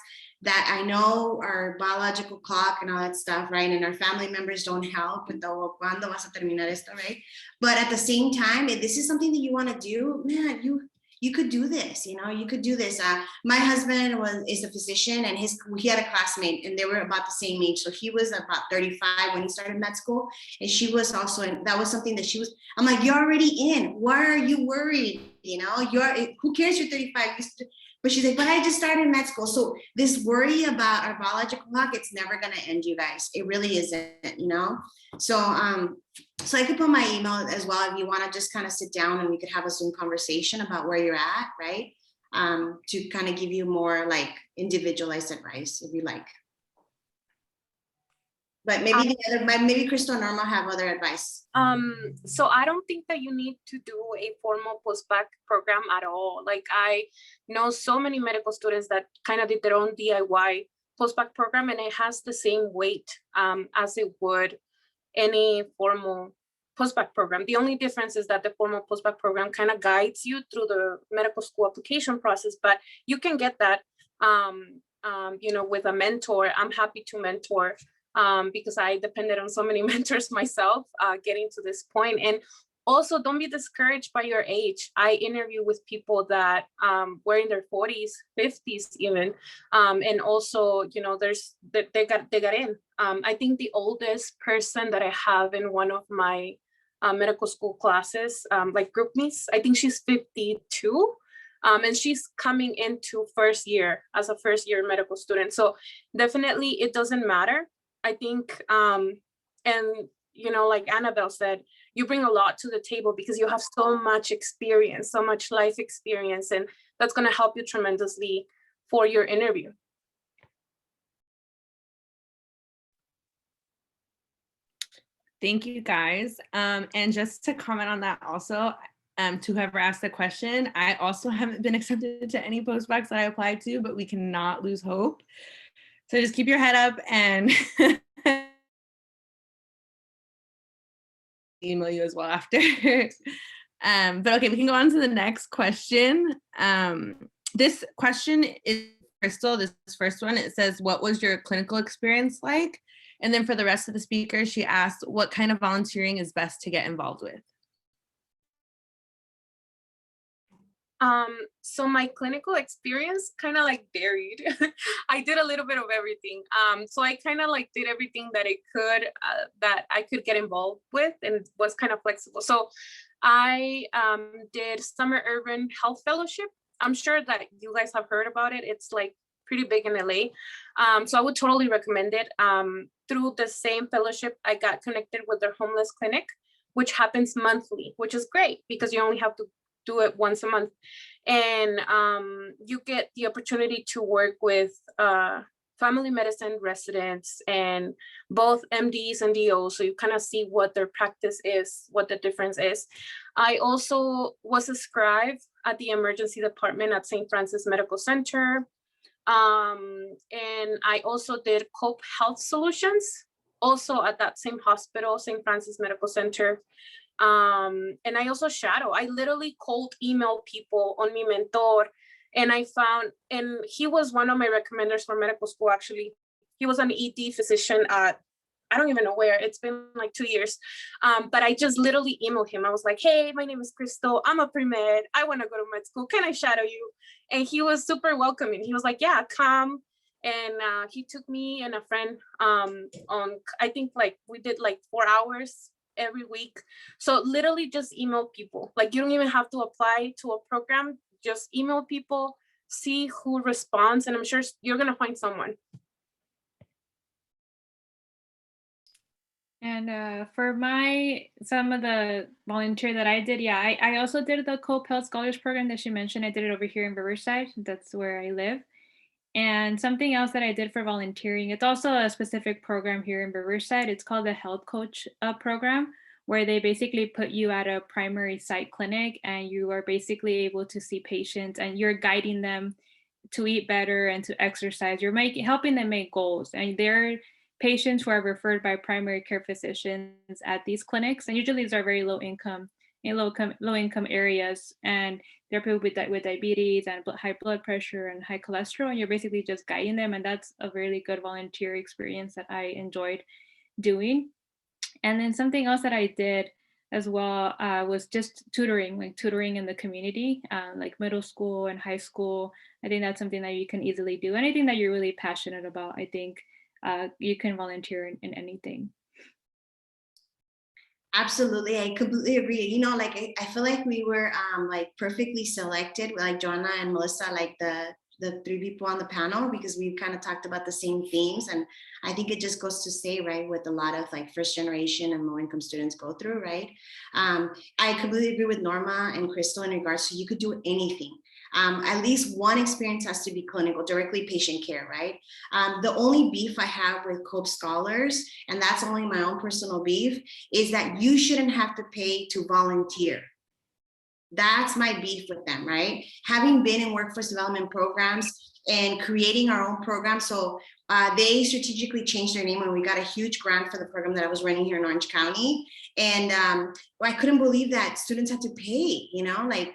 I know our biological clock and all that stuff, right? And our family members don't help with the cuando vas a terminar esto, right? But at the same time, if this is something that you want to do, man, you could do this, you know, you could do this. My husband is a physician, and he had a classmate and they were about the same age. So he was about 35 when he started med school, and she was also in, that was something that I'm like, you're already in, why are you worried? You know, who cares, you're 35. But she's like, but I just started med school. So this worry about our biological clock, it's never going to end, you guys. It really isn't, you know? So I could put my email as well if you want to just kind of sit down and we could have a Zoom conversation about where you're at, right? To kind of give you more like individualized advice if you like. But maybe maybe Krystal and Norma have other advice.
So I don't think that you need to do a formal postbac program at all. Like I know so many medical students that kind of did their own DIY postbac program, and it has the same weight as it would any formal postbac program. The only difference is that the formal postbac program kind of guides you through the medical school application process, but you can get that, you know, with a mentor. I'm happy to mentor because I depended on so many mentors myself getting to this point. And Also, don't be discouraged by your age. I interview with people that were in their 40s, 50s even. And also, you know, they got in. I think the oldest person that I have in one of my medical school classes, like group meets, I think she's 52. And she's coming into first year as a first year medical student. So definitely it doesn't matter. I think, and you know, like Annabelle said, you bring a lot to the table because you have so much experience, so much life experience, and that's going to help you tremendously for your interview.
Thank you, guys. And just to comment on that also, to whoever asked the question, I also haven't been accepted to any postbacs that I applied to, but we cannot lose hope. So just keep your head up and email you as well after. But okay, we can go on to the next question. This question is Krystal, this first one. It says, what was your clinical experience like? And then for the rest of the speakers, she asked, what kind of volunteering is best to get involved with?
So my clinical experience kind of like varied. I did a little bit of everything. So I kind of like did everything that I could get involved with, and was kind of flexible. So I did summer urban health fellowship. I'm sure that you guys have heard about it. It's like pretty big in LA. So I would totally recommend it. Through the same fellowship, I got connected with their homeless clinic, which happens monthly, which is great because you only have to do it once a month. And you get the opportunity to work with family medicine residents and both MDs and DOs. So you kind of see what their practice is, what the difference is. I also was a scribe at the emergency department at St. Francis Medical Center. And I also did COPE Health Solutions, also at that same hospital, St. Francis Medical Center. And I also shadow. I literally cold email people on Mi Mentor, and I found, and he was one of my recommenders for medical school, actually. He was an ED physician at, I don't even know where, it's been like 2 years. But I just literally emailed him. I was like, hey, my name is Krystal. I'm a pre-med. I want to go to med school. Can I shadow you? And he was super welcoming. He was like, yeah, come. And he took me and a friend on, I think like we did like 4 hours every week. So literally just email people. Like you don't even have to apply to a program. Just email people, see who responds. And I'm sure you're going to find someone.
And for some of the volunteer that I did, yeah, I also did the COPE Health Scholars Program that she mentioned. I did it over here in Riverside. That's where I live. And something else that I did for volunteering, it's also a specific program here in Riverside. It's called the Health Coach program, where they basically put you at a primary site clinic and you are basically able to see patients and you're guiding them to eat better and to exercise. You're helping them make goals, and they're patients who are referred by primary care physicians at these clinics. And usually these are very low income areas. And there are people with diabetes and high blood pressure and high cholesterol, and you're basically just guiding them. And that's a really good volunteer experience that I enjoyed doing. And then something else that I did as well was just tutoring in the community, like middle school and high school. I think that's something that you can easily do. Anything that you're really passionate about, I think you can volunteer in anything.
Absolutely, I completely agree. You know, like I feel like we were like perfectly selected, like Joanna and Melissa, like the 3 people on the panel, because we've kind of talked about the same themes. And I think it just goes to say, right, what a lot of like first generation and low income students go through, right? I completely agree with Norma and Krystal in regards to you could do anything. At least one experience has to be clinical, directly patient care, right? The only beef I have with COPE scholars, and that's only my own personal beef, is that you shouldn't have to pay to volunteer. That's my beef with them, right? Having been in workforce development programs and creating our own program. So they strategically changed their name when we got a huge grant for the program that I was running here in Orange County. And I couldn't believe that students had to pay, you know, like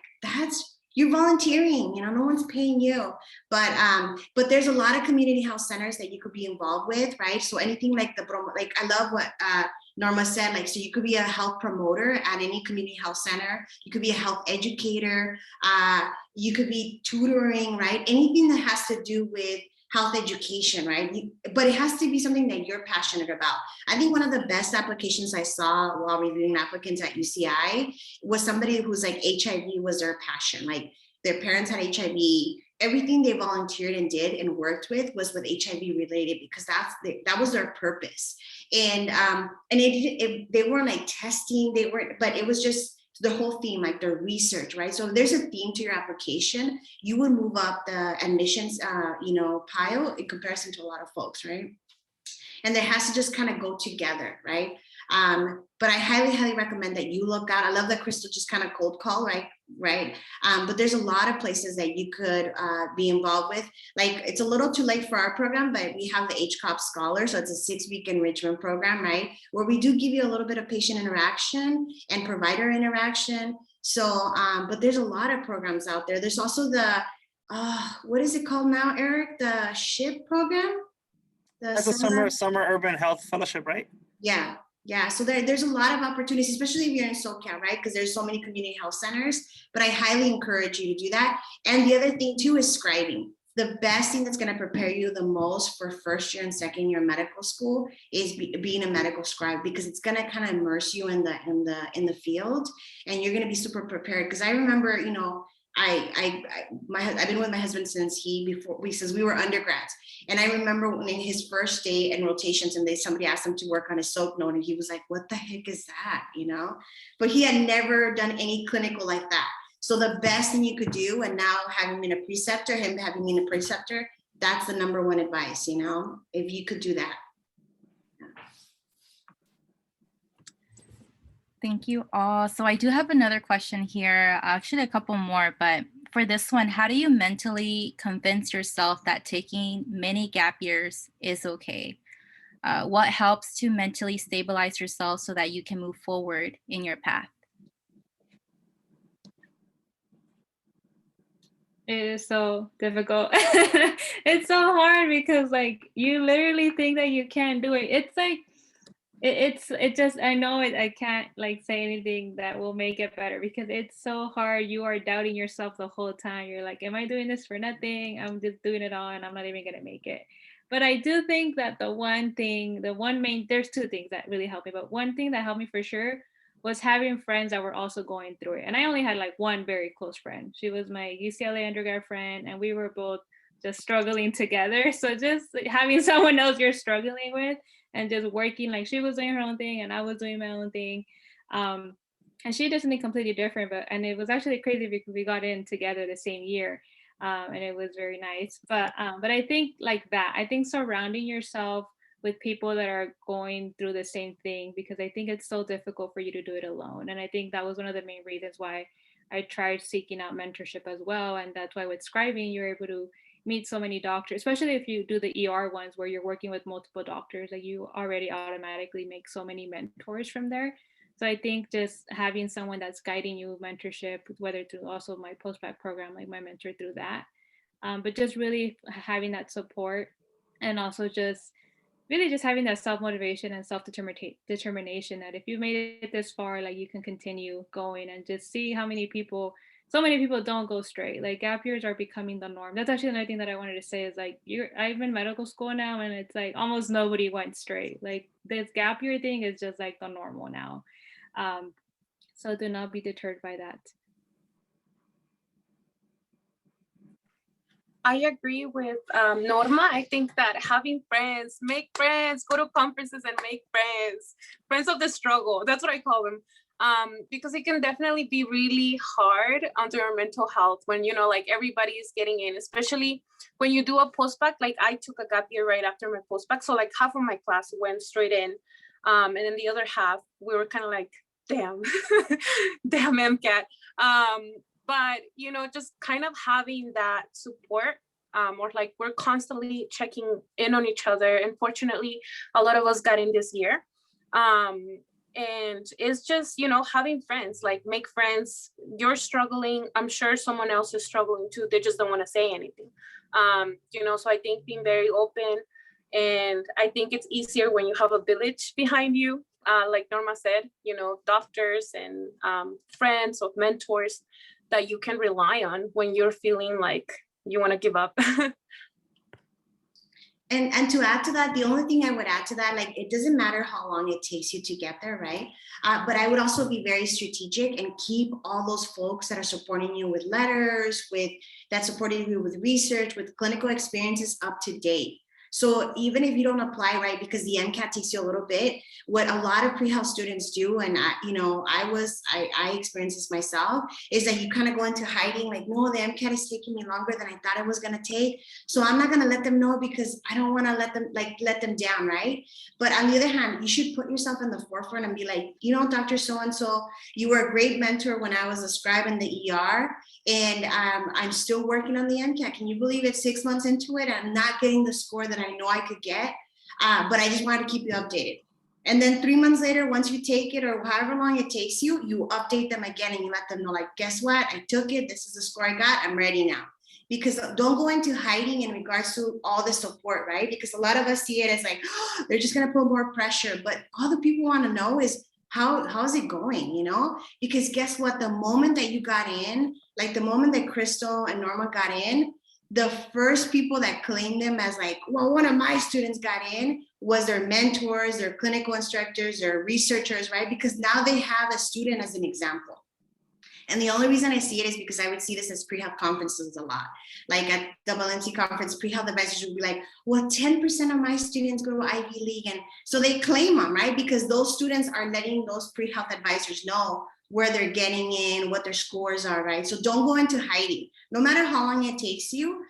you're volunteering, you know, no one's paying you. But there's a lot of community health centers that you could be involved with, right? So anything like I love what Norma said, like, so you could be a health promoter at any community health center. You could be a health educator. You could be tutoring, right? Anything that has to do with health education, right? But it has to be something that you're passionate about. I think one of the best applications I saw while reviewing applicants at UCI was somebody who's like HIV was their passion. Like their parents had HIV. Everything they volunteered and did and worked with was with HIV related, because that was their purpose. And they weren't like testing, but it was just the whole theme, like the research, right? So if there's a theme to your application, you would move up the admissions, pile in comparison to a lot of folks, right? And that has to just kind of go together, right? But I highly, highly recommend that you look out. I love that Krystal just kind of cold call, right? But there's a lot of places that you could be involved with. Like it's a little too late for our program, but we have the HCOP Scholar. So it's a 6-week enrichment program, right? Where we do give you a little bit of patient interaction and provider interaction. So, but there's a lot of programs out there. There's also the, what is it called now, Eric? The SHIP program?
That's a summer urban health fellowship, right?
Yeah. So there's a lot of opportunities, especially if you're in SoCal, right? Because there's so many community health centers, but I highly encourage you to do that. And the other thing too is scribing. The best thing that's going to prepare you the most for first year and second year medical school is being a medical scribe, because it's going to kind of immerse you in the field, and you're going to be super prepared. Because I remember, I've been with my husband since we were undergrads. And I remember when in his first day in rotations and somebody asked him to work on a soap note, and he was like, what the heck is that? But he had never done any clinical like that. So the best thing you could do, and now having been a preceptor, him having been a preceptor, that's the number one advice, if you could do that.
Thank you all. So I do have another question here, actually a couple more, but for this one, how do you mentally convince yourself that taking many gap years is okay? What helps to mentally stabilize yourself so that you can move forward in your path?
It is so difficult. It's so hard because like you literally think that you can't do it. It's like I know I can't like say anything that will make it better, because it's so hard. You are doubting yourself the whole time. You're like, am I doing this for nothing? I'm just doing it all and I'm not even gonna make it. But I do think that there's two things that really helped me, but one thing that helped me for sure was having friends that were also going through it. And I only had like one very close friend. She was my UCLA undergrad friend, and we were both just struggling together. So just having someone else you're struggling with and just working, like she was doing her own thing and I was doing my own thing. And she did something completely different, and it was actually crazy because we got in together the same year. And it was very nice. But I think like that, I think surrounding yourself with people that are going through the same thing, because I think it's so difficult for you to do it alone. And I think that was one of the main reasons why I tried seeking out mentorship as well. And that's why with scribing, you're able to meet so many doctors, especially if you do the ER ones where you're working with multiple doctors, like you already automatically make so many mentors from there. So I think just having someone that's guiding you, mentorship, whether through also my Postback program, like my mentor through that, but just really having that support, and also just really just having that self-motivation and self-determination that if you made it this far, like you can continue going, and just see how so many people don't go straight. Like gap years are becoming the norm. That's actually another thing that I wanted to say is like I'm in medical school now, and it's like almost nobody went straight. Like this gap year thing is just like the normal now. So do not be deterred by that.
I agree with Norma. I think that having friends, make friends, go to conferences and make friends of the struggle. That's what I call them. Because it can definitely be really hard on your mental health when, like everybody is getting in, especially when you do a postbac. Like I took a gap year right after my postbac. So like half of my class went straight in. And then the other half, we were kind of like, damn, damn MCAT. But, just kind of having that support, or like we're constantly checking in on each other. Unfortunately, a lot of us got in this year. And it's just, having friends, like make friends. You're struggling. I'm sure someone else is struggling too. They just don't want to say anything. So I think being very open, and I think it's easier when you have a village behind you. like Norma said, you know, doctors and friends or mentors that you can rely on when you're feeling like you want to give up.
And to add to that, the only thing I would add to that, like, it doesn't matter how long it takes you to get there, right? But I would also be very strategic and keep all those folks that are supporting you with letters, that supporting you with research, with clinical experiences up to date. So even if you don't apply, right, because the MCAT takes you a little bit, what a lot of pre-health students do, and I experienced this myself, is that you kind of go into hiding, like, no, the MCAT is taking me longer than I thought it was going to take. So I'm not going to let them know because I don't want to let them down, right? But on the other hand, you should put yourself in the forefront and be like, you know, Dr. So-and-so, you were a great mentor when I was a scribe in the ER, and I'm still working on the MCAT. Can you believe it? 6 months into it, I'm not getting the score that I know I could get, but I just wanted to keep you updated. And then 3 months later, once you take it, or however long it takes you, you update them again and you let them know, like, guess what? I took it. This is the score I got. I'm ready now. Because don't go into hiding in regards to all the support, right? Because a lot of us see it as like, oh, they're just going to put more pressure. But all the people want to know is, how's it going, you know? Because guess what? The moment that you got in, like the moment that Krystal and Norma got in, the first people that claimed them as like, well, one of my students got in was their mentors, their clinical instructors, their researchers, right? Because now they have a student as an example. And the only reason I see it is because I would see this as pre-health conferences a lot. Like at the Valencia conference, pre-health advisors would be like, well, 10% of my students go to Ivy League. And so they claim them, right? Because those students are letting those pre-health advisors know where they're getting in, what their scores are, right? So don't go into hiding. No matter how long it takes you,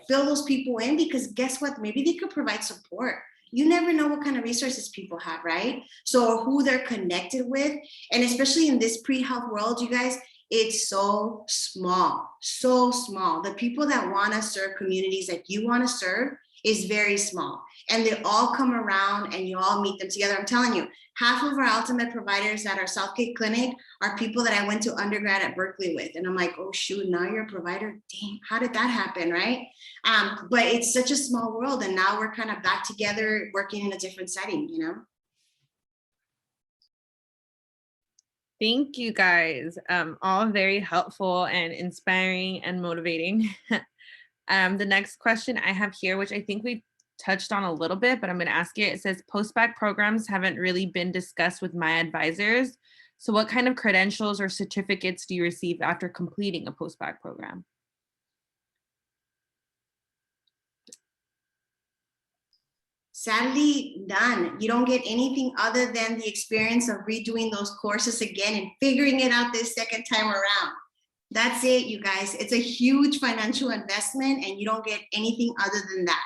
fill those people in, because guess what? Maybe they could provide support. You never know what kind of resources people have, right? So who they're connected with. And especially in this pre-health world, you guys, it's so small, so small. The people that want to serve communities that you want to serve is very small. And they all come around and you all meet them together. I'm telling you, half of our ultimate providers at our Southgate Clinic are people that I went to undergrad at Berkeley with. And I'm like, oh shoot, now you're a provider? Dang, how did that happen, right? But it's such a small world, and now we're kind of back together working in a different setting, you know?
Thank you guys. All very helpful and inspiring and motivating. The next question I have here, which I think we touched on a little bit, but I'm going to ask it. It says, Postbac programs haven't really been discussed with my advisors. So what kind of credentials or certificates do you receive after completing a Postbac program?
Sadly, none. You don't get anything other than the experience of redoing those courses again and figuring it out this second time around. That's it, you guys. It's a huge financial investment and you don't get anything other than that.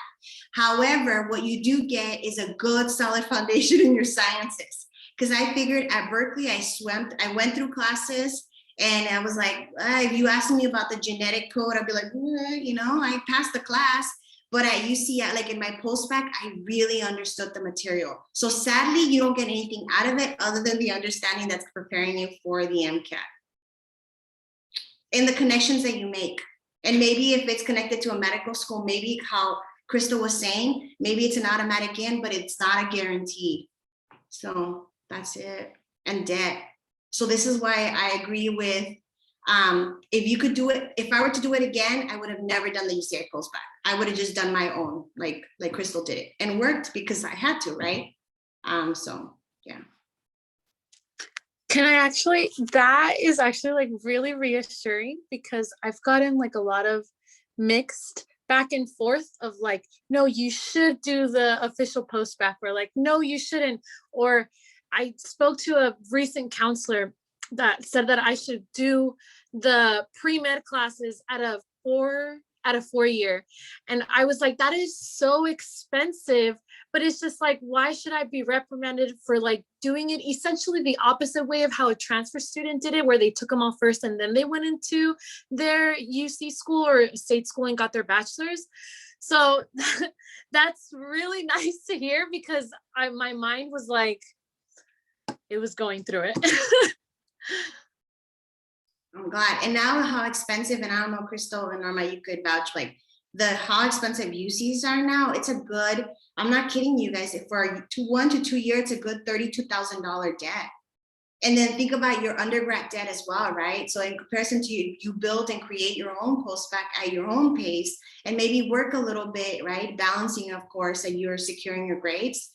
However, what you do get is a good, solid foundation in your sciences. Because I figured at Berkeley, I went through classes and I was like, if you asked me about the genetic code, I'd be like, you know, I passed the class. But at UCLA, like in my postbac, I really understood the material. So sadly, you don't get anything out of it other than the understanding that's preparing you for the MCAT. And the connections that you make. And maybe if it's connected to a medical school, maybe how Krystal was saying, maybe it's an automatic in, but it's not a guarantee. So that's it. And debt. So this is why I agree with, if you could do it, if I were to do it again, I would have never done the UCI postbac. I would have just done my own, like Krystal did it, and worked because I had to, right? So yeah.
Can I actually, that is actually like really reassuring, because I've gotten like a lot of mixed back and forth of like, no, you should do the official postbac, or like, no, you shouldn't. Or I spoke to a recent counselor that said that I should do the pre-med classes at a 4-year. And I was like, that is so expensive. But it's just like, why should I be reprimanded for like doing it essentially the opposite way of how a transfer student did it, where they took them all first and then they went into their UC school or state school and got their bachelor's. So that's really nice to hear, because my mind was like, it was going through it.
I'm glad. And now how expensive, and I don't know, Krystal and Norma, you could vouch, like how expensive UCs are now, it's a good, I'm not kidding you guys, if for 1 to 2 years, it's a good $32,000 debt. And then think about your undergrad debt as well, right? So in comparison to you build and create your own postbac at your own pace and maybe work a little bit, right? Balancing, of course, and you're securing your grades.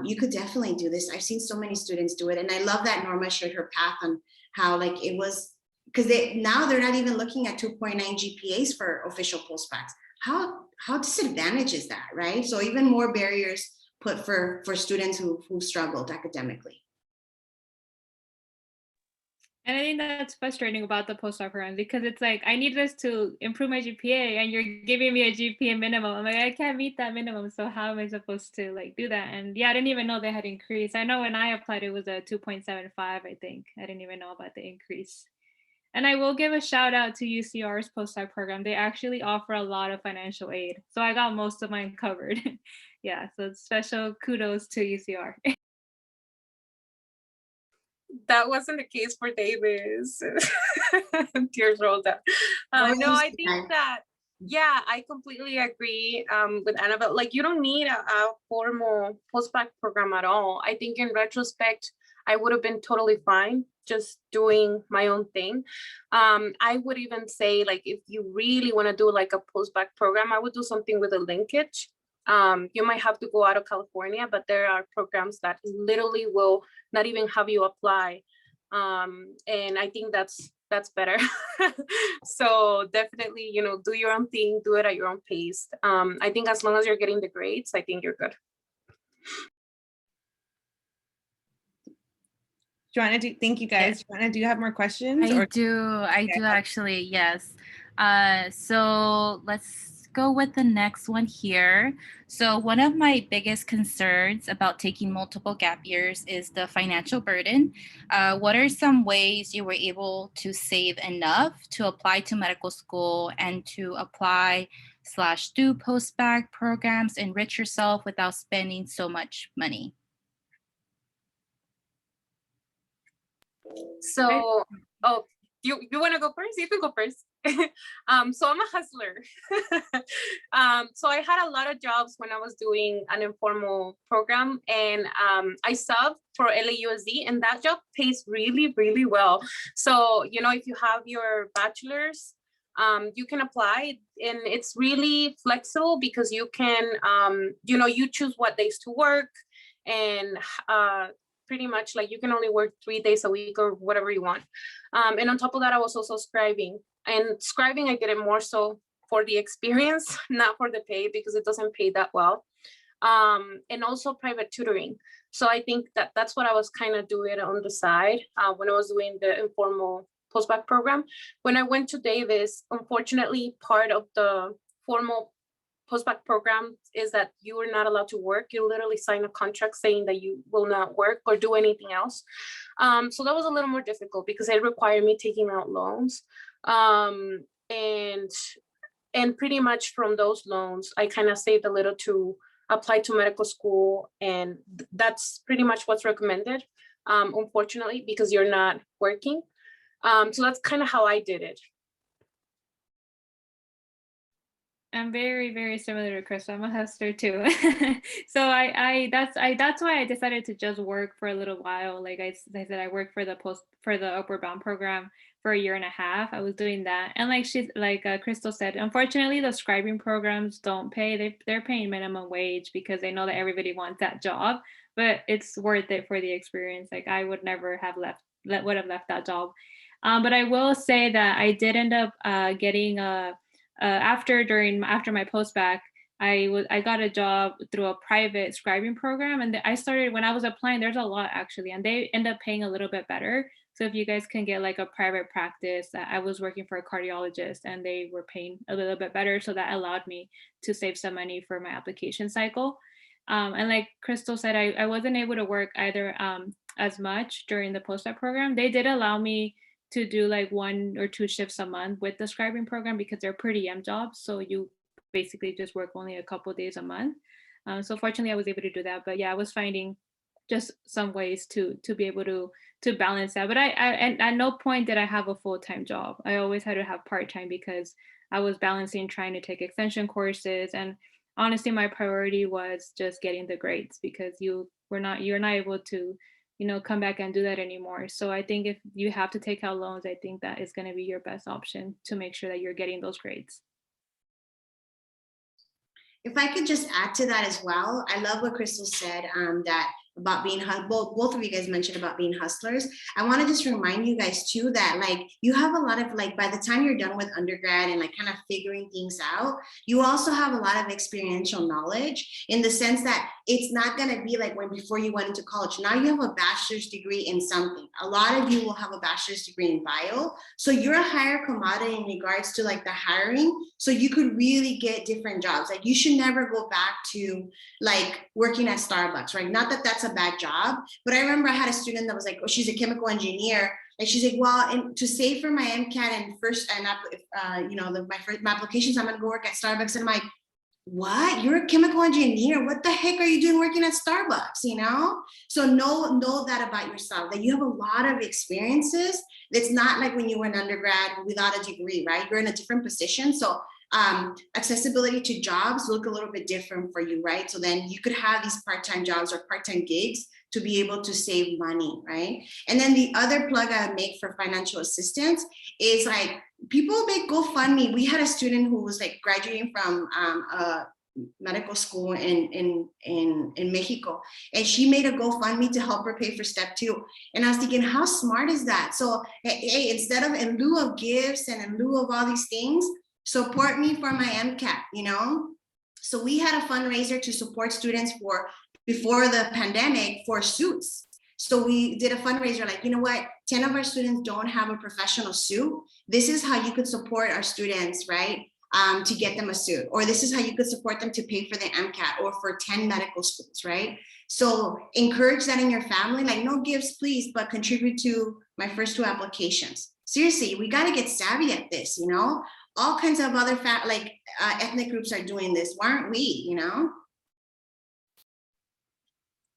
You could definitely do this. I've seen so many students do it. And I love that Norma shared her path on how like it was, because now they're not even looking at 2.9 GPAs for official postbacs. How disadvantaged is that, right? So even more barriers put for students who struggled academically.
And I think that's frustrating about the postdoc program because it's like, I need this to improve my GPA and you're giving me a GPA minimum. I'm like, I can't meet that minimum. So how am I supposed to like do that? And yeah, I didn't even know they had increased. I know when I applied, it was a 2.75, I think. I didn't even know about the increase. And I will give a shout out to UCR's postdoc program. They actually offer a lot of financial aid. So I got most of mine covered. Yeah, so special kudos to UCR.
That wasn't the case for Davis. Tears rolled down. No, I think that, yeah, I completely agree with Annabelle. Like, you don't need a formal postbac program at all. I think in retrospect, I would have been totally fine just doing my own thing. I would even say, like, if you really want to do like a postbac program, I would do something with a linkage. You might have to go out of California, but there are programs that literally will not even have you apply. And I think that's better. So definitely, you know, do your own thing, do it at your own pace. I think as long as you're getting the grades, I think you're good.
Joanna, thank you guys.
Yes.
Joanna, do you have more questions?
I do actually, yes. So let's go with the next one here. So one of my biggest concerns about taking multiple gap years is the financial burden. What are some ways you were able to save enough to apply to medical school and to apply/do postbac programs, enrich yourself without spending so much money?
So, oh, you want to go first? You can go first. So I'm a hustler. So I had a lot of jobs when I was doing an informal program, and I subbed for LAUSD, and that job pays really, really well. So, you know, if you have your bachelor's, you can apply, and it's really flexible because you can, you know, you choose what days to work, and pretty much like you can only work 3 days a week or whatever you want. And on top of that, I was also scribing. And scribing, I did it more so for the experience, not for the pay, because it doesn't pay that well. And also private tutoring. So I think that that's what I was kind of doing on the side when I was doing the informal postbac program. When I went to Davis, unfortunately, part of the formal postbac program is that you are not allowed to work. You literally sign a contract saying that you will not work or do anything else. So that was a little more difficult because it required me taking out loans. And pretty much from those loans, I kind of saved a little to apply to medical school. And that's pretty much what's recommended, unfortunately, because you're not working. So that's kind of how I did it.
I'm very, very similar to Krystal. I'm a hustler too. So that's why I decided to just work for a little while. Like I said, I worked for the Upward Bound program for 1.5 years. I was doing that. And like Krystal said, unfortunately, the scribing programs don't pay. They're paying minimum wage because they know that everybody wants that job, but it's worth it for the experience. Like I would never have left that job. But I will say that I did end up getting after my postbac, I got a job through a private scribing program, and I started when I was applying. There's a lot actually, and they end up paying a little bit better. So if you guys can get like a private practice, I was working for a cardiologist, and they were paying a little bit better, so that allowed me to save some money for my application cycle. And like Krystal said, I wasn't able to work either as much during the postbac program. They did allow me to do like 1 or 2 shifts a month with the scribing program because they're per diem jobs. So you basically just work only a couple of days a month. So fortunately I was able to do that, but yeah, I was finding just some ways to be able to balance that. But and at no point did I have a full-time job. I always had to have part-time because I was balancing trying to take extension courses, and honestly, my priority was just getting the grades, because you're not able to, come back and do that anymore. So I think if you have to take out loans, I think that is going to be your best option to make sure that you're getting those grades.
If I could just add to that as well, I love what Krystal said, that about being, both of you guys mentioned about being hustlers. I want to just remind you guys too that like you have a lot of like, by the time you're done with undergrad and like kind of figuring things out, you also have a lot of experiential knowledge, in the sense that it's not going to be like when before you went into college. Now you have a bachelor's degree in something. A lot of you will have a bachelor's degree in bio. So you're a higher commodity in regards to like the hiring. So you could really get different jobs. Like you should never go back to like working at Starbucks, right? Not that that's a bad job, but I remember I had a student that was like, oh, she's a chemical engineer. And she's like, well, to save for my MCAT and my applications, I'm gonna go work at Starbucks. And I'm like, what? You're a chemical engineer? What the heck are you doing working at Starbucks? So know that about yourself, that you have a lot of experiences. It's not like when you were an undergrad without a degree, right? You're in a different position. So accessibility to jobs look a little bit different for you, right? So then you could have these part-time jobs or part-time gigs to be able to save money, right? And then the other plug I would make for financial assistance is like, people make GoFundMe. We had a student who was like graduating from medical school in Mexico, and she made a GoFundMe to help her pay for step 2. And I was thinking, how smart is that? So hey, instead of in lieu of gifts and in lieu of all these things, support me for my MCAT, So we had a fundraiser to support students before the pandemic for suits. So we did a fundraiser like, you know what, 10 of our students don't have a professional suit. This is how you could support our students, right? To get them a suit, or this is how you could support them to pay for the MCAT or for 10 medical schools, right? So encourage that in your family, like no gifts, please, but contribute to my first 2 applications. Seriously, we got to get savvy at this, all kinds of other ethnic groups are doing this. Why aren't we,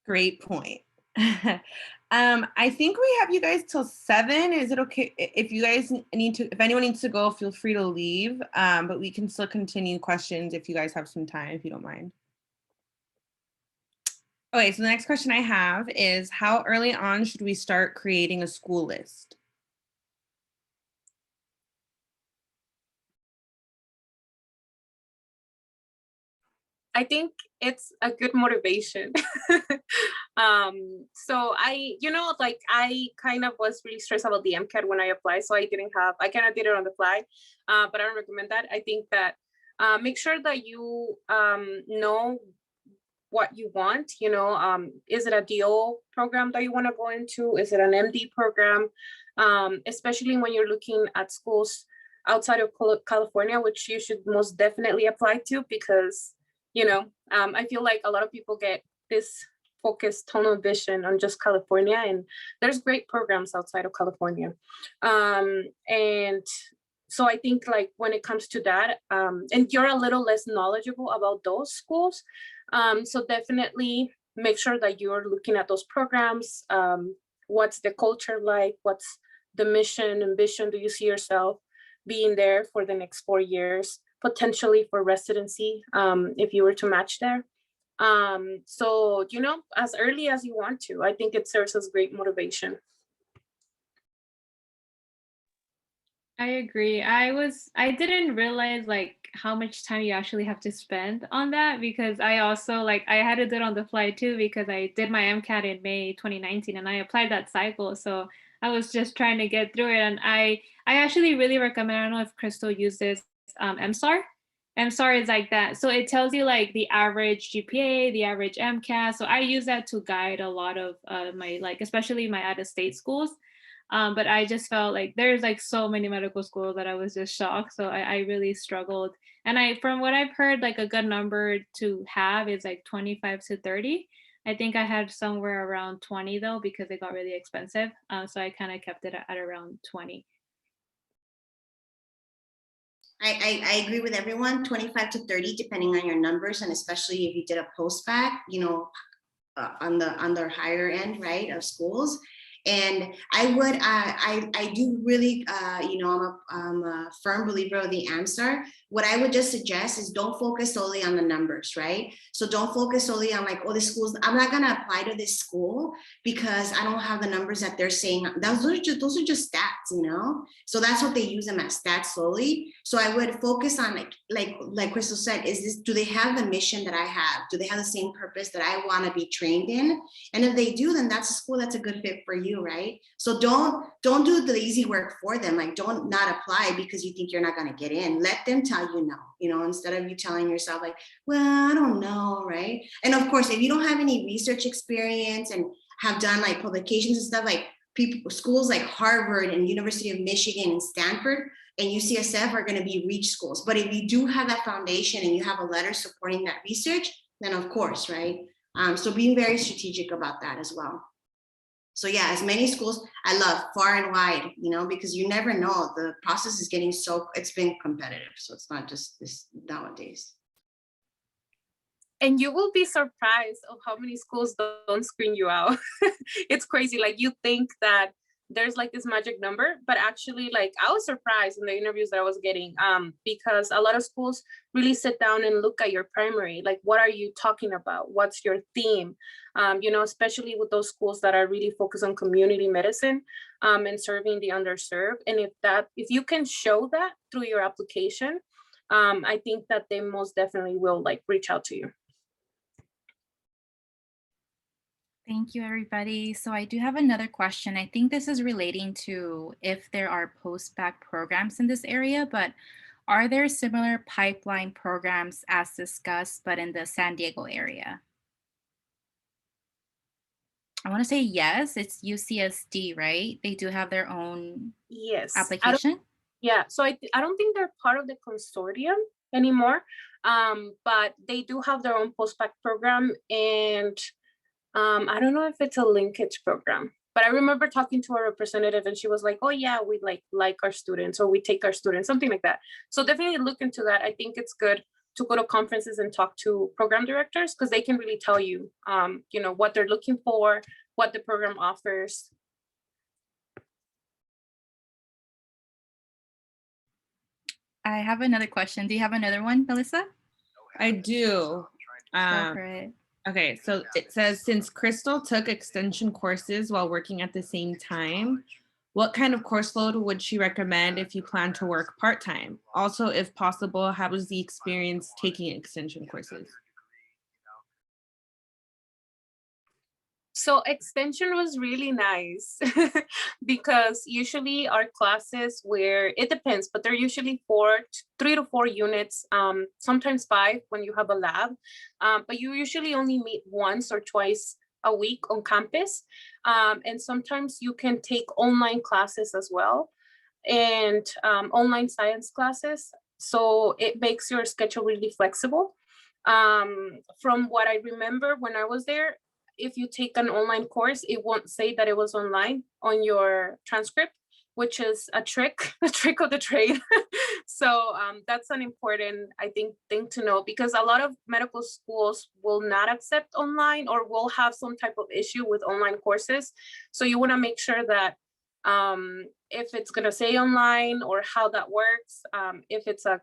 Great point. I think we have you guys till 7. Is it okay if you guys if anyone needs to go, feel free to leave, but we can still continue questions if you guys have some time, if you don't mind. Okay, so the next question I have is, how early on should we start creating a school list?
I think it's a good motivation. So I kind of was really stressed about the MCAT when I applied. So I kind of did it on the fly, but I don't recommend that. I think that make sure that you know what you want, is it a DO program that you want to go into? Is it an MD program? Especially when you're looking at schools outside of California, which you should most definitely apply to, because I feel like a lot of people get this focused tunnel vision on just California, and there's great programs outside of California. And so I think like when it comes to that, and you're a little less knowledgeable about those schools, so definitely make sure that you're looking at those programs. What's the culture like? What's the mission and vision? Do you see yourself being there for the next 4 years? Potentially for residency, if you were to match there. So, as early as you want to. I think it serves as great motivation.
I agree. I didn't realize like how much time you actually have to spend on that, because I also I had to do it on the fly too, because I did my MCAT in May 2019 and I applied that cycle. So I was just trying to get through it. And I actually really recommend, I don't know if Krystal used this, MSAR. MSAR is like that. So it tells you like the average GPA, the average MCAT. So I use that to guide a lot of my, especially my out-of-state schools. But I just felt like there's so many medical schools that I was just shocked. So I really struggled. And from what I've heard, a good number to have is 25 to 30. I think I had somewhere around 20 though, because it got really expensive. So I kind of kept it at around 20.
I agree with everyone, 25 to 30, depending on your numbers, and especially if you did a postbac, on the higher end, right, of schools. And I would, I do really, you know, I'm a firm believer of the answer. What I would just suggest is don't focus solely on the numbers, right? So don't focus solely on like, oh, this school's, I'm not gonna apply to this school because I don't have the numbers that they're saying. Those are just stats, you know? So that's what they use them as, stats solely. So I would focus on like Krystal said, do they have the mission that I have? Do they have the same purpose that I wanna be trained in? And if they do, then that's a school that's a good fit for you, right? So don't do the easy work for them. Like don't not apply because you think you're not gonna get in. Let them tell you know, instead of you telling yourself like, well, I don't know, right? And of course, if you don't have any research experience and have done like publications and stuff, like schools like Harvard and University of Michigan and Stanford and UCSF are gonna be reach schools. But if you do have that foundation and you have a letter supporting that research, then of course, right? So being very strategic about that as well. So yeah, as many schools, I love far and wide, you know, because you never know, the process is getting it's been competitive. So it's not just this nowadays.
And you will be surprised of how many schools don't screen you out. It's crazy. Like you think that there's like this magic number, but actually like I was surprised in the interviews that I was getting because a lot of schools really sit down and look at your primary, like what are you talking about? What's your theme? You know, especially with those schools that are really focused on community medicine and serving the underserved. And if you can show that through your application, I think that they most definitely will like reach out to you.
Thank you, everybody. So I do have another question. I think this is relating to if there are post-bac programs in this area, but are there similar pipeline programs as discussed, but in the San Diego area? I want to say yes, it's UCSD, right? They do have their own application.
Yeah, so I don't think they're part of the consortium anymore, but they do have their own post-bac program, and I don't know if it's a linkage program, but I remember talking to a representative and she was like, oh yeah, we like our students, or we take our students, something like that. So definitely look into that. I think it's good to go to conferences and talk to program directors because they can really tell you, you know, what they're looking for, what the program offers.
I have another question. Do you have another one, Melissa?
I do.
Go for it.
Okay, so it says, since Krystal took extension courses while working at the same time, what kind of course load would she recommend if you plan to work part-time? Also, if possible, how was the experience taking extension courses?
So extension was really nice because usually our classes it depends, but they're usually 3 to 4 units, sometimes 5 when you have a lab, but you usually only meet once or twice a week on campus. And sometimes you can take online classes as well, and online science classes. So it makes your schedule really flexible. From what I remember when I was there, if you take an online course, it won't say that it was online on your transcript, which is a trick of the trade. So that's an important, I think, thing to know, because a lot of medical schools will not accept online or will have some type of issue with online courses. So you want to make sure that if it's going to say online or how that works, if it's a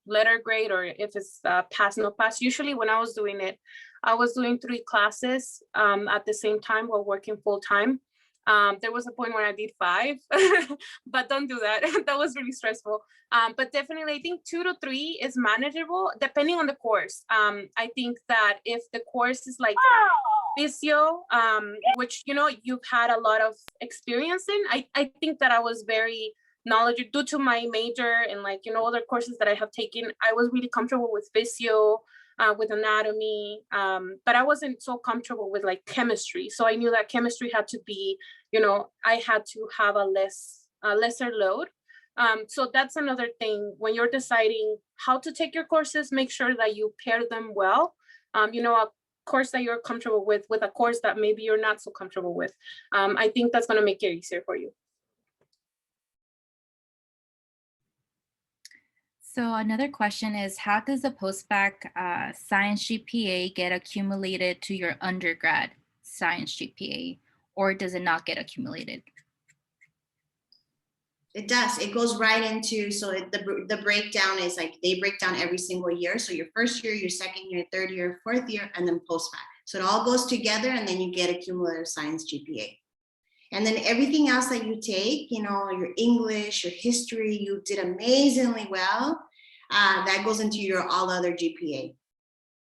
letter grade or if it's pass, no pass. Usually when I was doing it, I was doing 3 classes at the same time while working full time. There was a point where I did 5, but don't do that. That was really stressful. But definitely, I think 2 to 3 is manageable depending on the course. I think that if the course is like physio, which, you know, you've had a lot of experience in, I think that I was very knowledgeable due to my major and, like, you know, other courses that I have taken. I was really comfortable with physio, with anatomy, but I wasn't so comfortable with like chemistry. So I knew that chemistry had to be, you know, I had to have a lesser load. So that's another thing when you're deciding how to take your courses, make sure that you pair them well. You know, a course that you're comfortable with a course that maybe you're not so comfortable with. I think that's going to make it easier for you.
So another question is, how does the Postbac Science GPA get accumulated to your undergrad Science GPA? or does it not get accumulated?
It does. It goes right into, so the breakdown is like they break down every single year. So your first year, your second year, third year, fourth year, and then post-bac. So it all goes together, and then you get a cumulative science GPA. And then everything else that you take, you know, your English, your history, you did amazingly well. That goes into your all other GPA.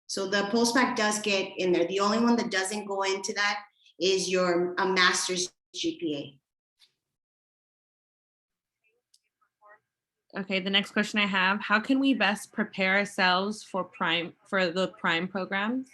So the post-bac does get in there. The only one that doesn't go into that is your master's GPA.
Okay, the next question I have, how can we best prepare ourselves for the prime programs?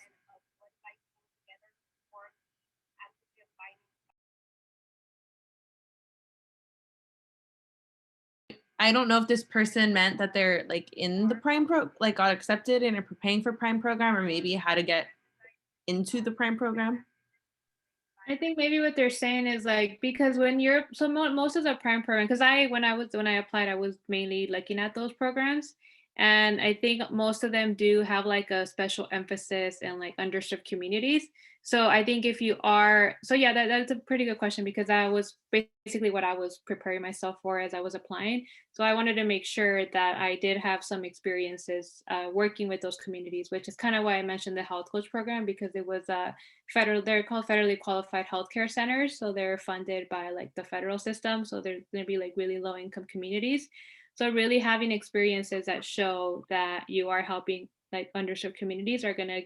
I don't know if this person meant that they're like in the prime like got accepted and are preparing for prime program, or maybe how to get into the prime program.
I think maybe what they're saying is like, because when you're, so most of the prime program, because when I applied, I was mainly looking at those programs. And I think most of them do have like a special emphasis in like underserved communities. So I think if you are, so yeah, that's a pretty good question, because that was basically what I was preparing myself for as I was applying. So I wanted to make sure that I did have some experiences working with those communities, which is kind of why I mentioned the health coach program, because it was they're called federally qualified healthcare centers. So they're funded by like the federal system. So they're going to be like really low income communities. So really having experiences that show that you are helping like underserved communities are going to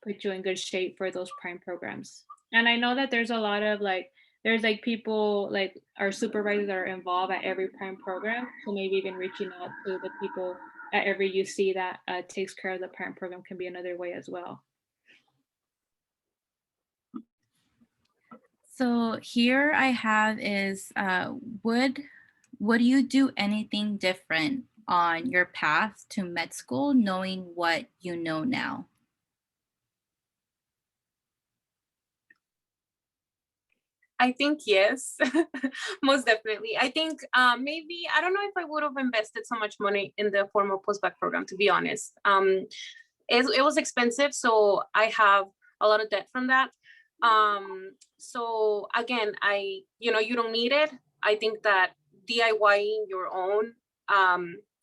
put you in good shape for those prime programs. And I know that there's a lot of like, there's like people like our supervisors that are involved at every prime program. So maybe even reaching out to the people at every UC that takes care of the prime program can be another way as well.
So here I have is, would you do anything different on your path to med school, knowing what you know now?
I think yes, most definitely. I think maybe, I don't know if I would have invested so much money in the formal postbac program, to be honest. It was expensive, so I have a lot of debt from that. So again, you don't need it. I think that DIYing your own,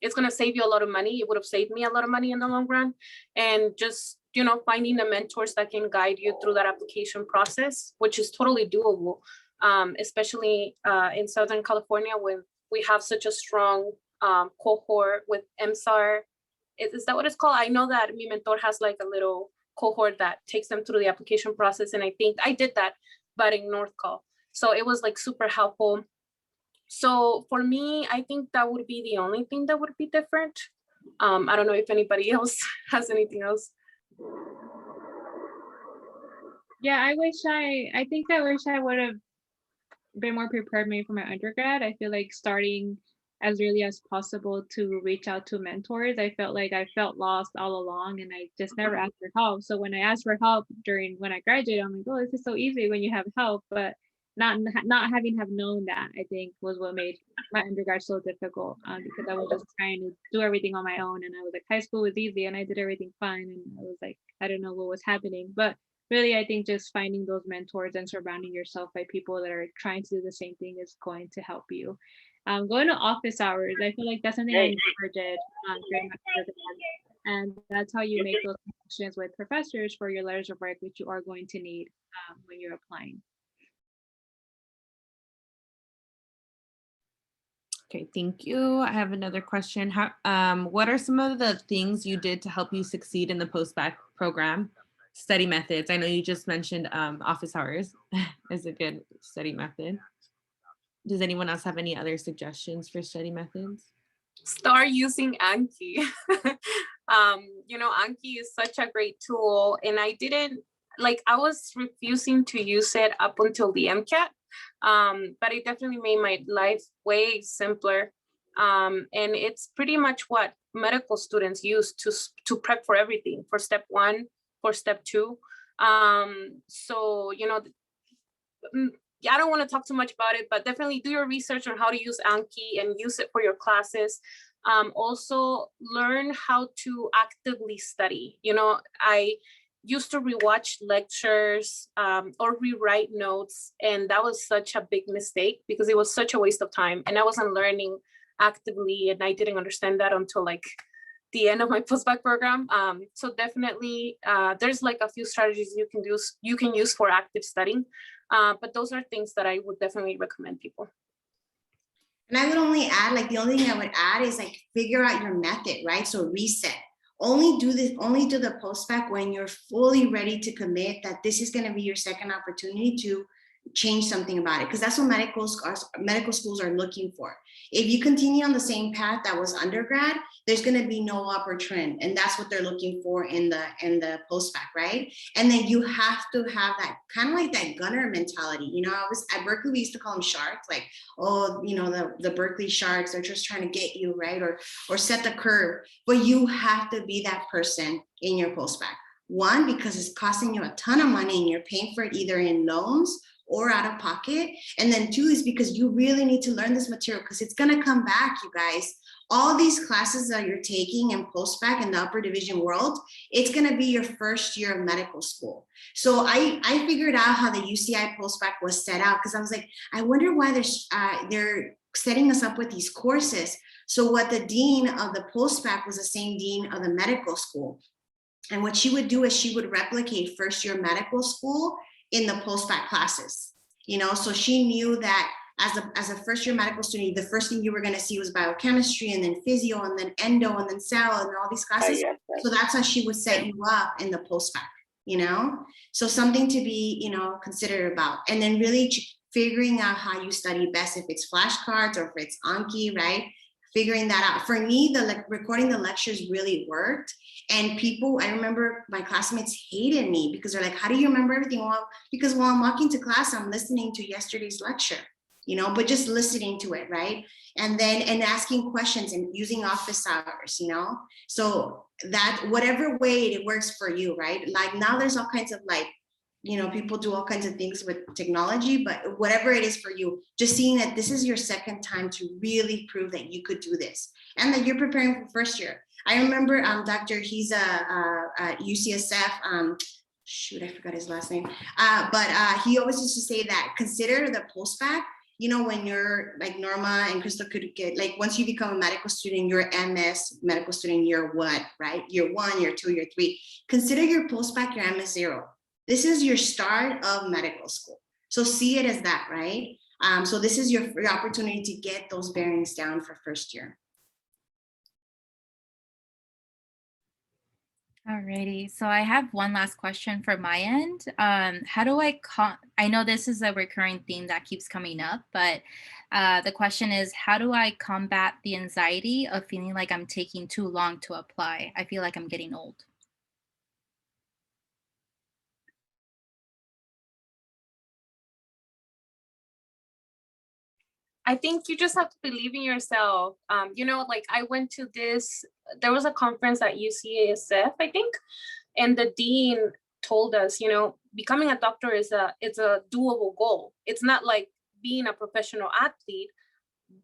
it's gonna save you a lot of money. It would have saved me a lot of money in the long run. And just, finding the mentors that can guide you through that application process, which is totally doable, especially in Southern California, when we have such a strong cohort with MSAR. Is that what it's called? I know that Mi Mentor has like a little cohort that takes them through the application process. And I think I did that, but in North Cal. So it was like super helpful. So for me, I think that would be the only thing that would be different. I don't know if anybody else has anything else.
Yeah, I wish I would have been more prepared maybe for my undergrad. I feel like starting as early as possible to reach out to mentors. I felt lost all along, and I just never asked for help. So when I asked for help when I graduated, I'm like, oh, this is so easy when you have help. But not having have known that, I think, was what made my undergrad so difficult, because I was just trying to do everything on my own, and I was like, high school was easy and I did everything fine, and I was like, I don't know what was happening. But really, I think just finding those mentors and surrounding yourself by people that are trying to do the same thing is going to help you. Going to office hours, I feel like that's something I never did during my undergrad, and that's how you make those connections with professors for your letters of work, which you are going to need when you're applying.
Okay, thank you. I have another question. What are some of the things you did to help you succeed in the postbac program? Study methods. I know you just mentioned office hours is a good study method. Does anyone else have any other suggestions for study methods?
Start using Anki. Anki is such a great tool, and I was refusing to use it up until the MCAT. But it definitely made my life way simpler. And it's pretty much what medical students use to prep for everything, for step 1, for step 2. So, I don't want to talk too much about it, but definitely do your research on how to use Anki and use it for your classes. Also learn how to actively study. used to rewatch lectures or rewrite notes. And that was such a big mistake because it was such a waste of time. And I wasn't learning actively, and I didn't understand that until like the end of my postbac program. So definitely there's like a few strategies you can use for active studying. But those are things that I would definitely recommend people.
And I would only add, like the only thing I would add is like figure out your method, right? So reset. Only do the postbac when you're fully ready to commit that this is going to be your second opportunity to change something about it, because that's what medical schools are looking for. If you continue on the same path that was undergrad, there's going to be no upward trend, and that's what they're looking for in the postbac, right? And then you have to have that kind of like that gunner mentality. You know, I was at Berkeley, we used to call them sharks, like, oh, you know, the Berkeley sharks, they're just trying to get you, right? Or set the curve. But you have to be that person in your postbac. One, because it's costing you a ton of money and you're paying for it either in loans or out of pocket. And then two is because you really need to learn this material because it's gonna come back, you guys. All these classes that you're taking in postbac in the upper division world, it's gonna be your first year of medical school. So I figured out how the UCI postbac was set out because I was like, I wonder why they're setting us up with these courses. So what the dean of the postbac was the same dean of the medical school. And what she would do is she would replicate first year medical school in the postbac classes, you know, so she knew that as a first year medical student, the first thing you were going to see was biochemistry and then physio and then endo and then cell and all these classes. So that's how she would set you up in the postbac, you know, so something to be, you know, considered about. And then really figuring out how you study best, if it's flashcards or if it's Anki, right? Figuring that out. For me, recording the lectures really worked. And people, I remember my classmates hated me because they're like, how do you remember everything? Well, because while I'm walking to class, I'm listening to yesterday's lecture, you know, but just listening to it, right? And asking questions and using office hours, you know? So that whatever way it works for you, right? Like now there's all kinds of like, you know, people do all kinds of things with technology, but whatever it is for you, just seeing that this is your second time to really prove that you could do this and that you're preparing for first year. I remember Dr. He's a UCSF, shoot, I forgot his last name. But he always used to say that consider the postbac, you know, when you're like Norma and Krystal could get, like once you become a medical student, you're MS medical student year what, right? Year 1, year 2, year 3. Consider your postbac your MS 0. This is your start of medical school. So see it as that, right? So this is your opportunity to get those bearings down for first year.
Alrighty, so I have one last question for my end. How do I know this is a recurring theme that keeps coming up, but the question is, how do I combat the anxiety of feeling like I'm taking too long to apply? I feel like I'm getting old.
I think you just have to believe in yourself. You know, like I went to there was a conference at UCSF, I think, and the dean told us, you know, becoming a doctor it's a doable goal. It's not like being a professional athlete,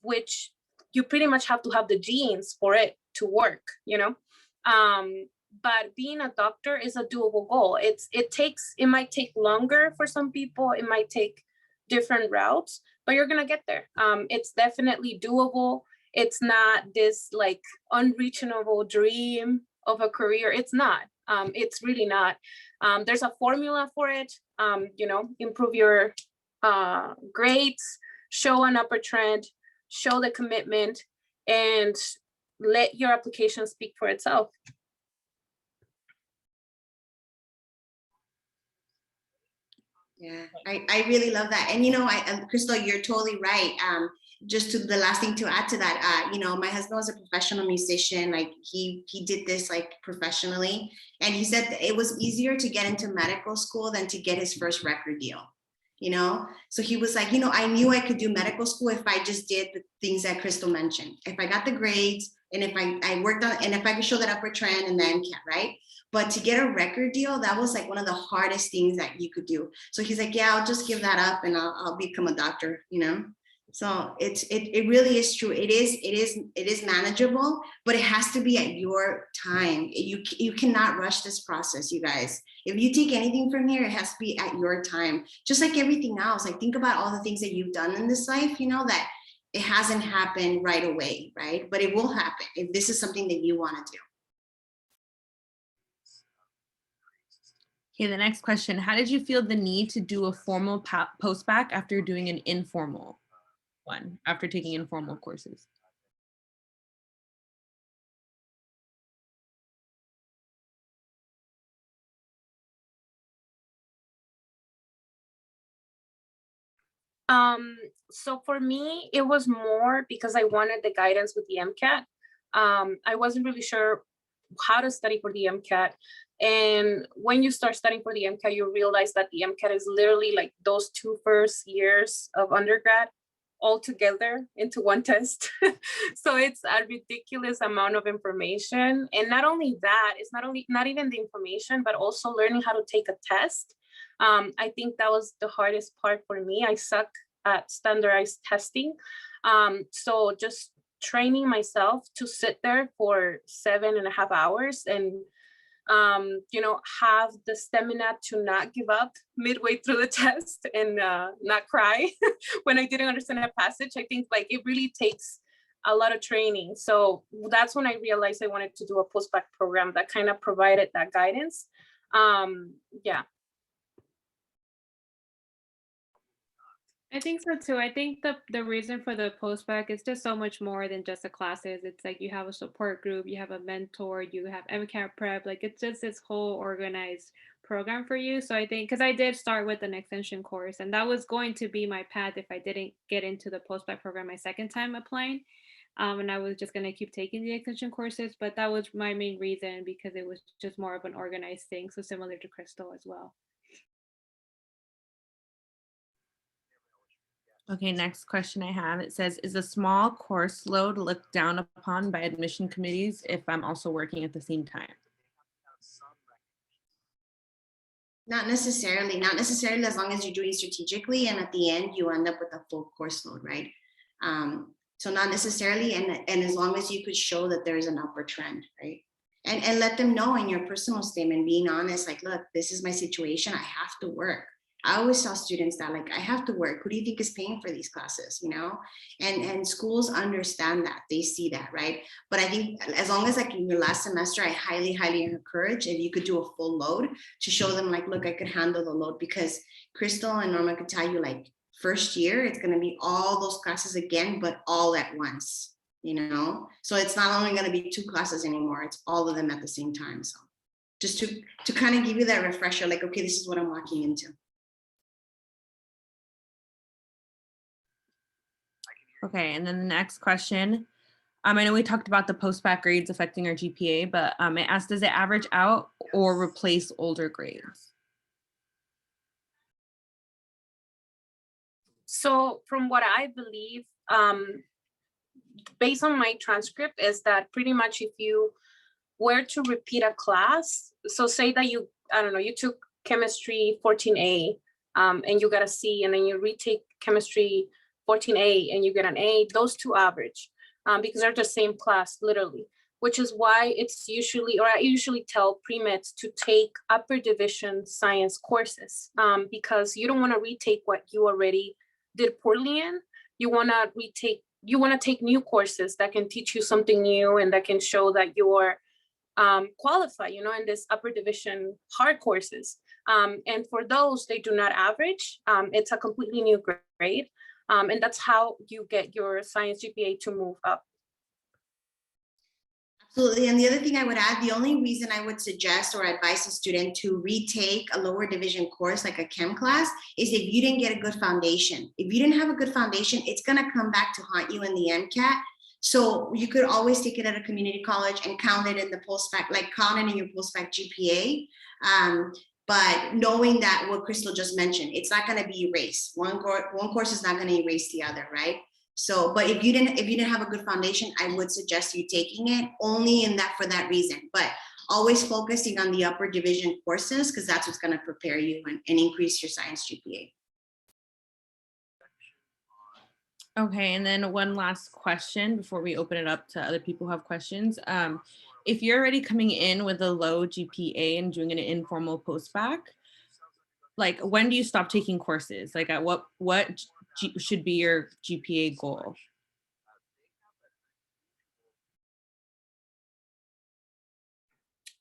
which you pretty much have to have the genes for it to work, you know. But being a doctor is a doable goal. It might take longer for some people. It might take different routes, but you're gonna get there. It's definitely doable. It's not this like unreachable dream of a career. It's not. It's really not. There's a formula for it. You know, improve your grades, show an upper trend, show the commitment, and let your application speak for itself.
Yeah, I really love that. And, you know, Krystal, you're totally right. Just to the last thing to add to that, you know, my husband was a professional musician. Like he did this like professionally. And he said that it was easier to get into medical school than to get his first record deal, you know? So he was like, you know, I knew I could do medical school if I just did the things that Krystal mentioned. If I got the grades and if I worked on, and if I could show that upward trend and the MCAT, right? But to get a record deal, that was like one of the hardest things that you could do. So he's like, yeah, I'll just give that up and I'll become a doctor, you know? So it really is true. It is manageable, but it has to be at your time. You cannot rush this process, you guys. If you take anything from here, it has to be at your time. Just like everything else. Like think about all the things that you've done in this life, you know, that it hasn't happened right away, right? But it will happen if this is something that you want to do.
Okay, the next question. How did you feel the need to do a formal postbac after doing an informal one, after taking informal courses?
So for me, it was more because I wanted the guidance with the MCAT. I wasn't really sure how to study for the MCAT. And when you start studying for the MCAT, you realize that the MCAT is literally like those 2 first years of undergrad all together into one test. So it's a ridiculous amount of information. And not only that, it's not even the information, but also learning how to take a test. I think that was the hardest part for me. I suck at standardized testing. So just training myself to sit there for 7.5 hours and you know, have the stamina to not give up midway through the test and not cry when I didn't understand a passage. I think like it really takes a lot of training. So that's when I realized I wanted to do a postbac program that kind of provided that guidance. Yeah.
I think so too. I think the reason for the postbac is just so much more than just the classes. It's like you have a support group, you have a mentor, you have MCAT prep. Like it's just this whole organized program for you. So I think, because I did start with an extension course, and that was going to be my path if I didn't get into the postbac program my second time applying. And I was just going to keep taking the extension courses, but that was my main reason because it was just more of an organized thing. So similar to Krystal as well.
Okay, next question I have, it says, is a small course load looked down upon by admission committees if I'm also working at the same time?
Not necessarily as long as you're doing strategically and at the end you end up with a full course load, right? So not necessarily, and as long as you could show that there's an upward trend, right? And let them know in your personal statement, being honest, like, look, this is my situation, I have to work. I always tell students that, like, I have to work. Who do you think is paying for these classes, you know? And schools understand that, they see that, right? But I think as long as like in your last semester, I highly, highly encourage if you could do a full load to show them like, look, I could handle the load, because Krystal and Norma could tell you like first year, it's gonna be all those classes again, but all at once, you know? So it's not only gonna be 2 classes anymore, it's all of them at the same time. So just to kind of give you that refresher, like, okay, this is what I'm walking into.
Okay, and then the next question. I know we talked about the postbac grades affecting our GPA, but it asked, does it average out or replace older grades?
So from what I believe, based on my transcript, is that pretty much if you were to repeat a class, so say that you, I don't know, you took chemistry 14A and you got a C, and then you retake chemistry 14A and you get an A, those 2 average because they're the same class literally, which is why it's usually, or I usually tell pre-meds to take upper division science courses because you don't want to retake what you already did poorly in. You want to take new courses that can teach you something new and that can show that you're qualified, you know, in this upper division hard courses. And for those, they do not average. It's a completely new grade. And that's how you get your science GPA to move up.
Absolutely. And the other thing I would add, the only reason I would suggest or advise a student to retake a lower division course like a chem class is if you didn't get a good foundation. If you didn't have a good foundation, it's going to come back to haunt you in the MCAT. So you could always take it at a community college and count it in the postbac, like count it in your postbac GPA. But knowing that what Krystal just mentioned, it's not going to be erased. One course is not going to erase the other, right? So, but if you didn't have a good foundation, I would suggest you taking it only for that reason. But always focusing on the upper division courses, because that's what's going to prepare you and increase your science GPA.
Okay, and then one last question before we open it up to other people who have questions. If you're already coming in with a low GPA and doing an informal postbac, like when do you stop taking courses? Like at what should be your GPA goal?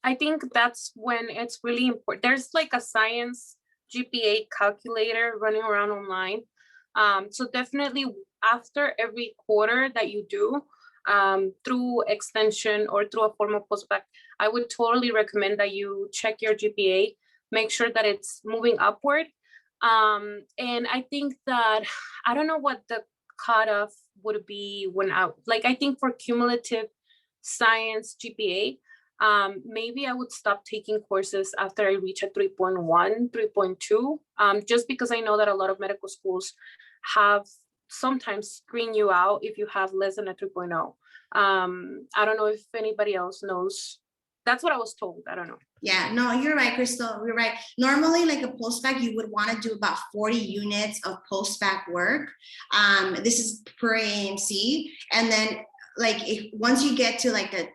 I think that's when it's really important. There's like a Science Gpa calculator running around online. So definitely after every quarter that you do, through extension or through a formal postbac, I would totally recommend that you check your GPA, make sure that it's moving upward. And I think that, I don't know what the cutoff would be when I think for cumulative science GPA, maybe I would stop taking courses after I reach a 3.1, 3.2, just because I know that a lot of medical schools have sometimes screen you out if you have less than a 3.0. I don't know if anybody else knows. That's what I was told. I don't know.
Yeah, no, you're right, Krystal. You're right. Normally, like a postbac, you would want to do about 40 units of postbac work. This is per AMC. And then once you get to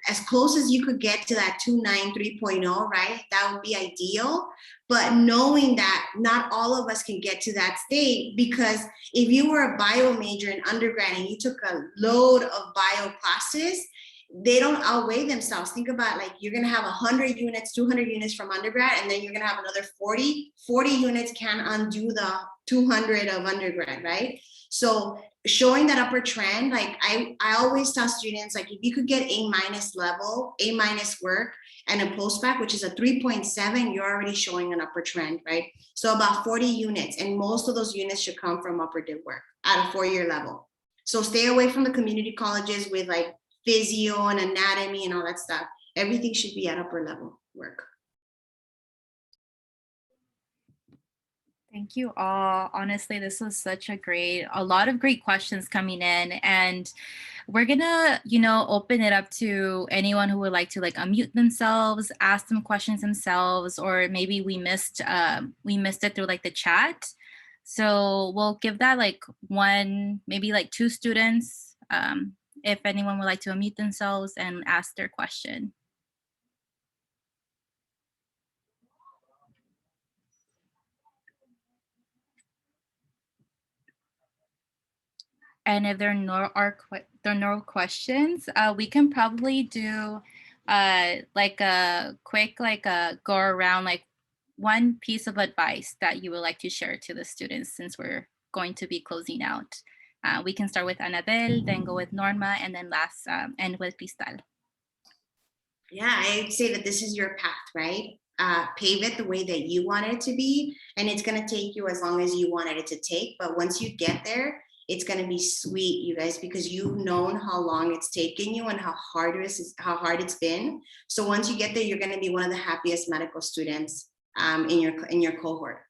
as close as you could get to that 2.9 3.0, right? That would be ideal. But knowing that not all of us can get to that state, because if you were a bio major in undergrad and you took a load of bio classes, they don't outweigh themselves. Think about you're going to have 100 units, 200 units from undergrad, and then you're going to have another 40 units can undo the 200 of undergrad, right? So showing that upper trend, I always tell students, if you could get A- level, A- work, and a postbac, which is a 3.7, you're already showing an upper trend, right? So about 40 units, and most of those units should come from upper div work at a 4-year level. So stay away from the community colleges with physio and anatomy and all that stuff. Everything should be at upper level work.
Thank you all. Honestly, this was a lot of great questions coming in, and we're gonna, open it up to anyone who would like to unmute themselves, ask them questions themselves, or maybe we missed it through the chat. So we'll give that maybe 2 students, if anyone would like to unmute themselves and ask their question. And if there are no questions, we can probably do a quick go around one piece of advice that you would like to share to the students, since we're going to be closing out. We can start with Anabel, then go with Norma, and then last end with Krystal.
Yeah, I'd say that this is your path, right? Pave it the way that you want it to be, and it's going to take you as long as you wanted it to take. But once you get there, it's going to be sweet, you guys, because you've known how long it's taken you and how hard it's been. So once you get there, you're going to be one of the happiest medical students in your cohort.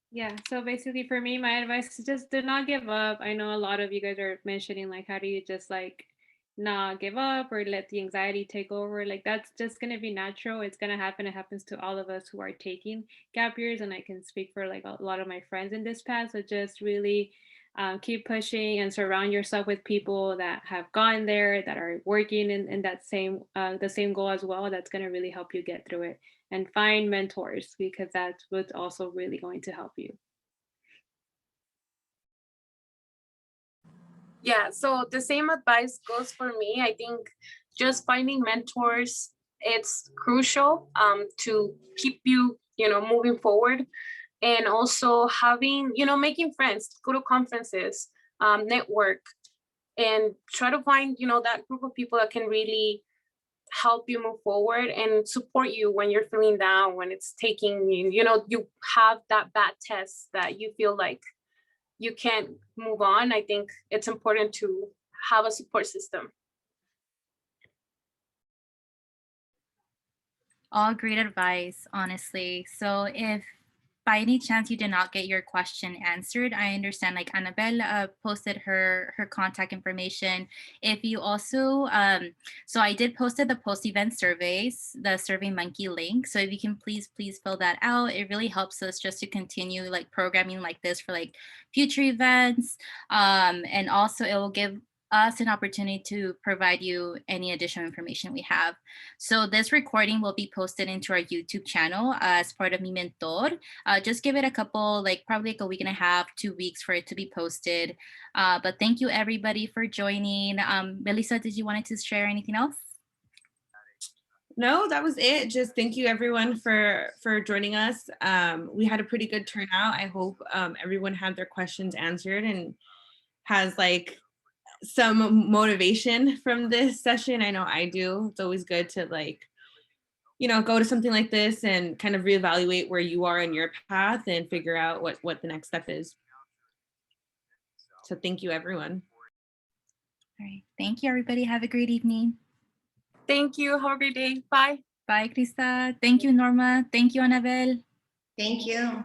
Yeah, so basically for me, my advice is just do not give up. I know a lot of you guys are mentioning how do you just not give up or let the anxiety take over. That's just going to be natural. It's going to happen. It happens to all of us who are taking gap years, and I can speak for a lot of my friends in this path. So just really keep pushing and surround yourself with people that have gone there, that are working in that the same goal as well. That's going to really help you get through it. And find mentors, because that's what's also really going to help you.
Yeah, so the same advice goes for me. I think just finding mentors, it's crucial to keep you, moving forward. And also having, making friends, go to conferences, network, and try to find, that group of people that can really help you move forward and support you when you're feeling down, when it's taking you, you have that bad test that you feel like you can't move on. I think it's important to have a support system.
All great advice, honestly. So if by any chance you did not get your question answered, I understand like Annabelle posted her contact information. If you also, so I did posted the post-event surveys, the Survey Monkey link. So if you can please fill that out. It really helps us just to continue like programming like this for like future events. And also it will give us an opportunity to provide you any additional information we have. So this recording will be posted into our YouTube channel as part of Mi Mentor. Just give it a couple, like probably like a week and a half, 2 weeks for it to be posted. But thank you everybody for joining. Melissa, did you want to share anything else?
No, that was it. Just thank you everyone for joining us. We had a pretty good turnout. I hope everyone had their questions answered and has like some motivation from this session. I know I do. It's always good to like, you know, go to something like this and kind of reevaluate where you are in your path and figure out what the next step is. So thank you, everyone.
All right. Thank you, everybody. Have a great evening.
Thank you. Have a great day. Bye.
Bye, Krista. Thank you, Norma. Thank you, Annabelle.
Thank you.